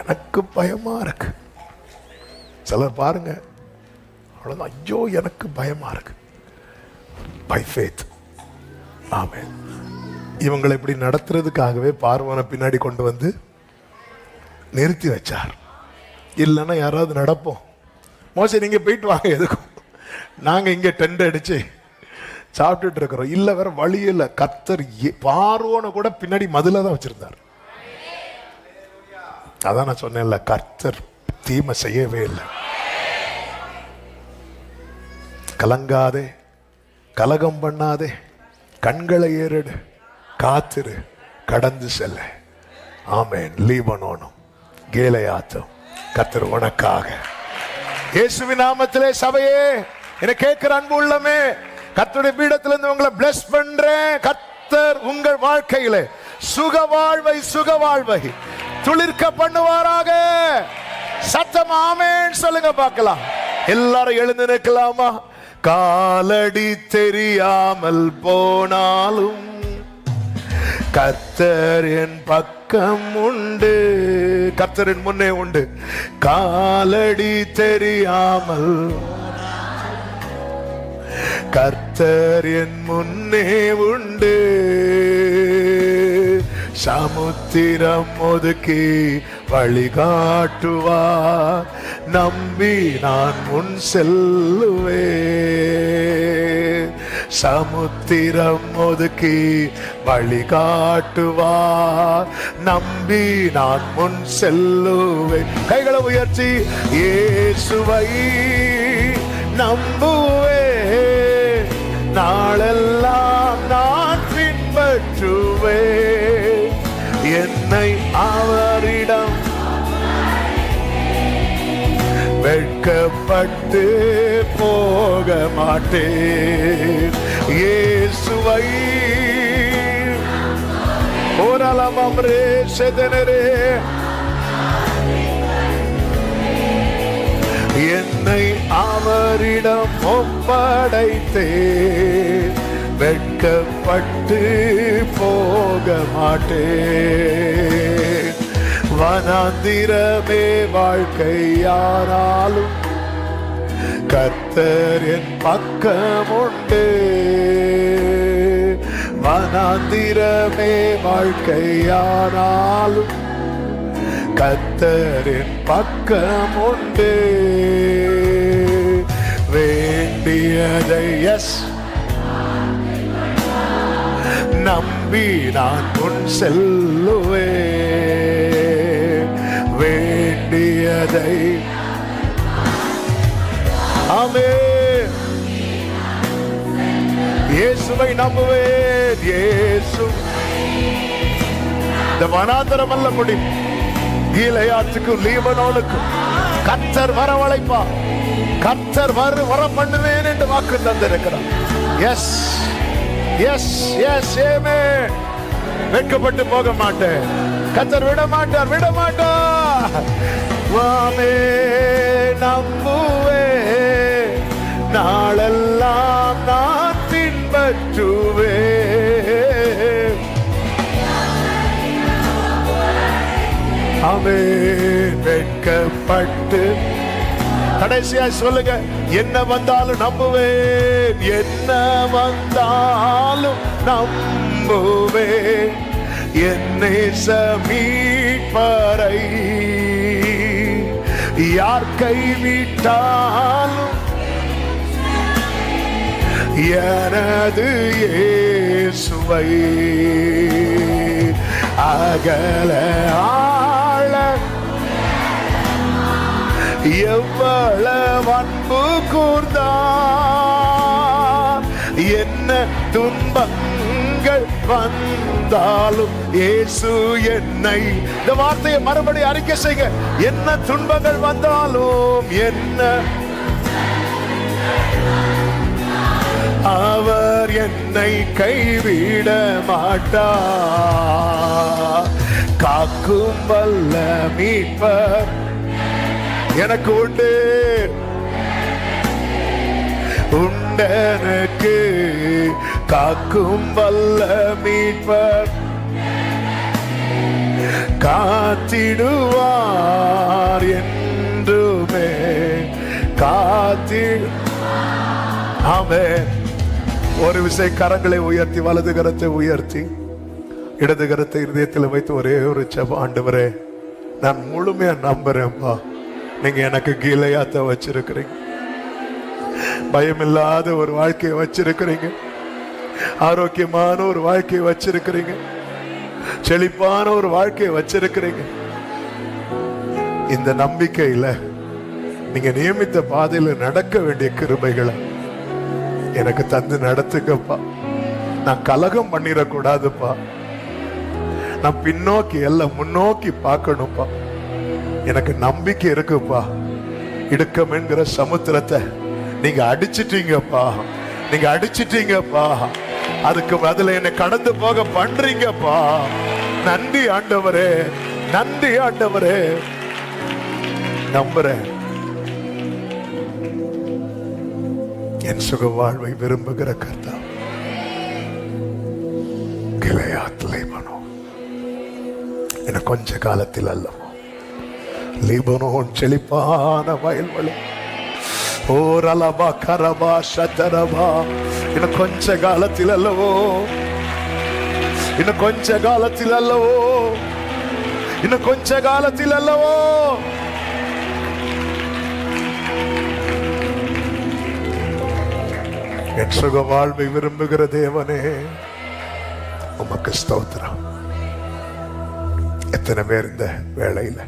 எனக்கு பயமா இருக்கு. சிலர் பாருங்க அவ்வளவுதான், ஐயோ எனக்கு பயமா இருக்கு. By faith. ஆமென். இவங்களை இப்படி நடத்துறதுக்காகவே பார்வோனை பின்னாடி கொண்டு வந்து நிறுத்தி வச்சார். இல்லைன்னா யாராவது நடப்போம், மோசே நீங்க போயிட்டு வாங்க, எதுக்கும் நாங்க இங்க டென்ட் அடிச்சு சாப்பிட்டுட்டு இருக்கிறோம். இல்ல வேற வழி இல்ல. கர்த்தர் பார்வோனை கூட பின்னாடி மதுல தான் வச்சிருந்தார். அதான் நான் சொன்னேன்ல, கர்த்தர் தீமை செய்யவே இல்லை. கலங்காதே, கலகம் பண்ணாதே, கண்களை ஏறெடு, காத்திரு, கடந்து செல்ல. ஆமென். லீபனோனும் கேலையாத்தும் கர்த்தர் உனக்காக. இயேசுவின் நாமத்திலே சபையே, என்னை கேட்கிற அன்பு உள்ளமே, கர்த்தருடைய பீடத்திலிருந்து உங்களை பிளஸ் பண்றேன். கர்த்தர் உங்கள் வாழ்க்கையிலே சுக வாழ்வை துளிர்க்க பண்ணுவாராக. சத்தம் ஆமென் சொல்லுங்க பார்க்கலாம். எல்லாரும் எழுந்து நிற்கலாமா? காலடி தெரியாமல் போனாலும் கர்த்தர் என் பக்கம் உண்டு, கர்த்தரின் முன்னே உண்டு. காலடி தெரியாமல் கர்த்தர் என் முன்னே உண்டு. சமுத்திரம் ஒதுக்கி வழிகாட்டுவார், நம்பி நான் முன் செல்லுவேன். சமுத்திரம் ஒதுக்கி வழிகாட்டுவார், நம்பி நான் முன் செல்லுவேன். கைகளை உயர்த்தி இயேசுவை நம்புவே, நாளெல்லாம் நான் பின்பற்றுவே. என்னை அவரிடம் வெட்கப்பட்டு போக மாட்டேன். இயேசுவை ஓரளமம் ரே செதனரே, என்னை அவரிடம் ஒப்படைத்தேன், வெட்கப்பட்டு போக மாட்டேன். வனாந்திரமே வாழ்க்கையானாலும் கர்த்தர் என் பக்கம் உண்டு. வனாந்திரமே வாழ்க்கையானாலும் கர்த்தரின் பக்கம் உண்டு. வேண்டியதை எஸ் நம்பி நான் முன் செல்லுவே. வேண்டியதை ஆமென். இயேசுவை நம்புவேன். இயேசு இந்த வனாந்தரம் அல்ல முடியும். கீலேயாத்துக்கும் லீபனோனுக்கும் கர்த்தர் வரவழைப்பா, கர்த்தர் வர பண்ணுவேன் என்று வாக்கு தந்திருக்கிறார். Yes yes yes amen. வெட்கப்பட்டு போக மாட்டேன். கர்த்தர் விட மாட்டார், விட மாட்டார். வாமே நம்புவே, நாளெல்லாம் நான் பின்பற்றுவே. ஆமென். வெட்கப்பட்டு கடைசியா சொல்லுங்க, என்ன வந்தாலும் நம்புவேன், என்ன வந்தாலும் நம்புவேன், என்னை மீட்பரை யார் கைவிட்டாலும் எனது இயேசுவை அகல ஆள எவ்வளவு அன்பு கூர்ந்தார், என்ன துன்பங்கள் வந்தாலும் இயேசு என்னை, இந்த வார்த்தையை மறுபடியும் அறிக்கை செய்க, என்ன துன்பங்கள் வந்தாலும் என்ன அவர் என்னை கைவிட மாட்டார், காக்கும் வல்ல மீட்பர் எனக்கு உண்டு, உண்டனுக்கு காக்கும் வல்ல மீட்பர் காத்திடுவார் என்றுமே காத்திடு. ஆமென். ஒரு விசை கரங்களை உயர்த்தி, வலது கரத்தை உயர்த்தி இடது கரத்தை இதயத்தில் வைத்து ஒரே ஒரு ஜெபம். ஆண்டவரே, நான் முழுமையா நம்புறேன்ப்பா, நீங்க எனக்கு கீழையாத்த வச்சிருக்கிறீங்க, பயமில்லாத ஒரு வாழ்க்கையை வச்சிருக்கிறீங்க, ஆரோக்கியமான ஒரு வாழ்க்கையை வச்சிருக்கிறீங்க, செழிப்பான ஒரு வாழ்க்கையை வச்சிருக்கிறீங்க. இந்த நம்பிக்கையில நீங்க நியமித்த பாதையில நடக்க வேண்டிய கிருபைகளை எனக்கு தந்து நடத்துங்கப்பா. நான் கலகம் பண்ணிடக்கூடாதுப்பா, நான் பின்னோக்கி எல்லாம் முன்னோக்கி பார்க்கணும்ப்பா. எனக்கு நம்பிக்கை இருக்குப்பா, இடுக்கம் என்கிற சமுத்திரத்தை நீங்க அடிச்சிட்டீங்கப்பா, நீங்க அடிச்சிட்டீங்கப்பா, அதுக்கு பதில என்னை கடந்து போக பண்றீங்கப்பா. நன்றி ஆண்டவரே, நன்றி ஆண்டவரே. நம்புறேன், என் சுக வாழ்வை விரும்புகிற கர்த்தா கிளையாத் லீபனோன், என கொஞ்ச காலத்தில் அல்லவோ லீபனோன் செழிப்பான வயல்வெளி, ஓரலபா கரபா சதரபா, இன்னும் கொஞ்ச காலத்தில் அல்லவோ, இன்னும் கொஞ்ச காலத்தில் அல்லவோ, இன்னும் கொஞ்ச காலத்தில் அல்லவோ என் சுக வாழ்வை விரும்புகிற தேவனே உமக்கு ஸ்தோத்திரம். எத்தனை பேர் இந்த வேளையில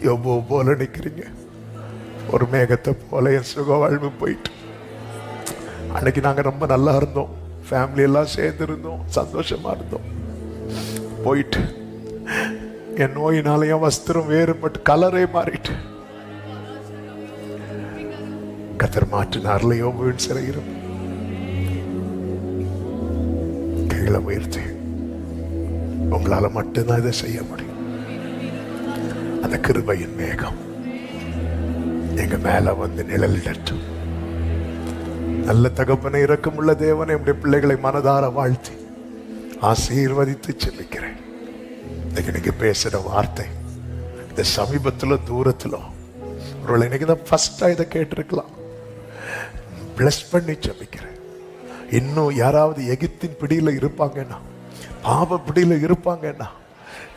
யோபு போல நிக்கிறீங்க, ஒரு மேகத்தை போல என் சுக வாழ்வு போயிட்டு. அன்னைக்கு நாங்க ரொம்ப நல்லா இருந்தோம், ஃபேமிலி எல்லாம் சேர்ந்து இருந்தோம், சந்தோஷமா இருந்தோம். போயிட்டு என் நோயினால என் வஸ்திரம் வேறுபட்டு கலரே மாறிட்டு கர்த்தர் மாற்றினார்ல. யோபுவின் சிறையிலும் கைகளை உயர்த்தி, உங்களால மட்டும்தான் இதை செய்ய முடியும். அந்த கிருபையின் மேகம் எங்க மேல வந்து நிழலிடட்டும். நல்ல தகப்பனை, இரக்கமுள்ள தேவனை, நம்முடைய பிள்ளைகளை மனதார வாழ்த்தி ஆசீர்வதித்து செபிக்கிறேன். இன்னைக்கு பேசுற வார்த்தை இந்த சமீபத்துல தூரத்துல ஒருவேளை இன்னைக்கு தான் ஃபர்ஸ்டா இதை கேட்டிருக்கலாம். பிளஸ் பண்ணி செபிக்கிறேன். இன்னும் யாராவது எகிப்தின் பிடியில இருப்பாங்கன்னா, பாவ பிடியில இருப்பாங்கன்னா,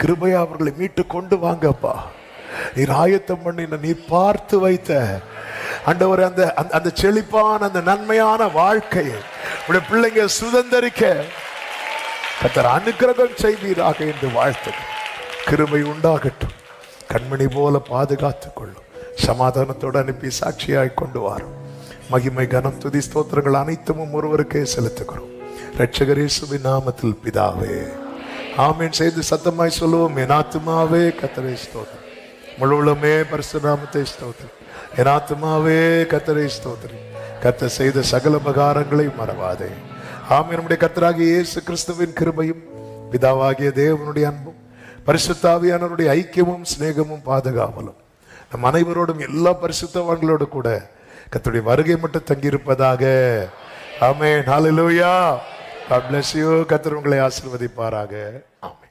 கிருபையா அவர்களை மீட்டு கொண்டு வாங்கப்பா. நீர் ஆயத்தம் பண்ணி நீர் பார்த்து வைத்த ஆண்டவரே அந்த அந்த செழிப்பான அந்த நன்மையான வாழ்க்கையை உடைய பிள்ளைங்க சுதந்தரிக்க கர்த்தர் அனுக்கிரகம் செய்வீராக என்று வாழ்த்து. கிருபை உண்டாகட்டும். கண்மணி போல பாதுகாத்துக் கொள்ளும். சமாதானத்தோடு அனுப்பி சாட்சியாய் கொண்டு வாரும். மகிமை கனம் துதி ஸ்தோத்திரங்கள் அனைத்தும் ஒருவருக்கே செலுத்துகிறோம். இரட்சகர் இயேசுவின் நாமத்தில் பிதாவே ஆமென். செய்து சத்தமாய் சொல்லுவோம். என் ஆத்துமாவே கர்த்தரை ஸ்தோத்திரம், முழுவலுமே பரிசுத்த நாமத்தை ஸ்தோத்திரம். என் ஆத்துமாவே கர்த்தரை ஸ்தோத்திரம். கர்த்தர் செய்த சகல உபகாரங்களை மறவாதே. ஆமென். நம்முடைய கர்த்தராகிய இயேசு கிறிஸ்துவின் கிருபையும் பிதாவாகிய தேவனுடைய அன்பும் பரிசுத்த ஆவியானவருடைய ஐக்கியமும் சிநேகமும் பாதுகாவலும் நம் அனைவரோடும் எல்லா பரிசுத்தவான்களோடு கூட கர்த்தருடைய வருகை மட்டும் தங்கியிருப்பதாக. ஆமென். ஹல்லேலூயா. God bless you. கர்த்தர் உங்களை ஆசீர்வதிப்பாராக. ஆமென்.